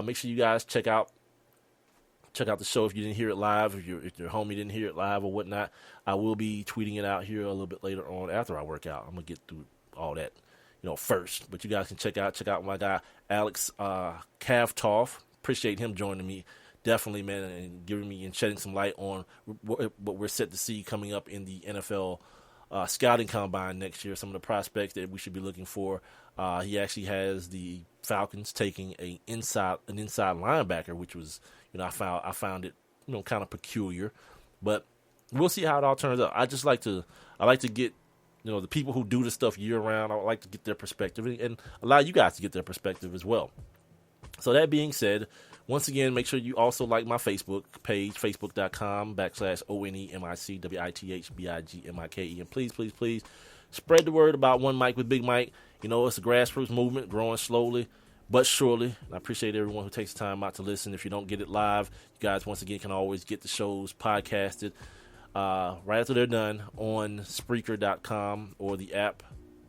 make sure you guys check out check out the show if you didn't hear it live, if your homie didn't hear it live or whatnot. I will be tweeting it out here a little bit later on after I work out. I'm going to get through all that, first. But you guys can check out my guy, Alex Khvatov. Appreciate him joining me. Definitely, man, and giving me and shedding some light on what we're set to see coming up in the NFL scouting combine next year. Some of the prospects that we should be looking for. He actually has the Falcons taking an inside linebacker, which was, I found it, kind of peculiar, but we'll see how it all turns out. I like to get, the people who do this stuff year round. I would like to get their perspective and allow you guys to get their perspective as well. So that being said, once again, make sure you also like my Facebook page, facebook.com/ONEMICWITHBIGMIKE. And please, please, please spread the word about One Mic with Big Mike. It's a grassroots movement growing slowly but surely. And I appreciate everyone who takes the time out to listen. If you don't get it live, you guys, once again, can always get the shows podcasted right after they're done on Spreaker.com or the app.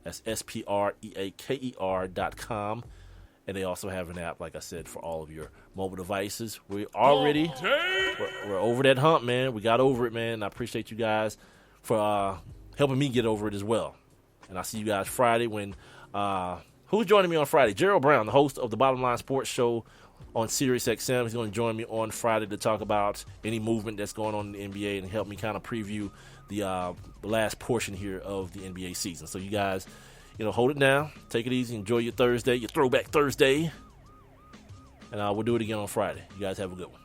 That's SPREAKER.com. And they also have an app, like I said, for all of your mobile devices. We're already we're over that hump, man. We got over it, man. I appreciate you guys for helping me get over it as well. And I'll see you guys Friday when who's joining me on Friday? Gerald Brown, the host of the Bottom Line Sports Show on Sirius XM. He's going to join me on Friday to talk about any movement that's going on in the NBA and help me kind of preview the last portion here of the NBA season. So you guys, hold it down, take it easy, enjoy your Thursday, your Throwback Thursday, and we'll do it again on Friday. You guys have a good one.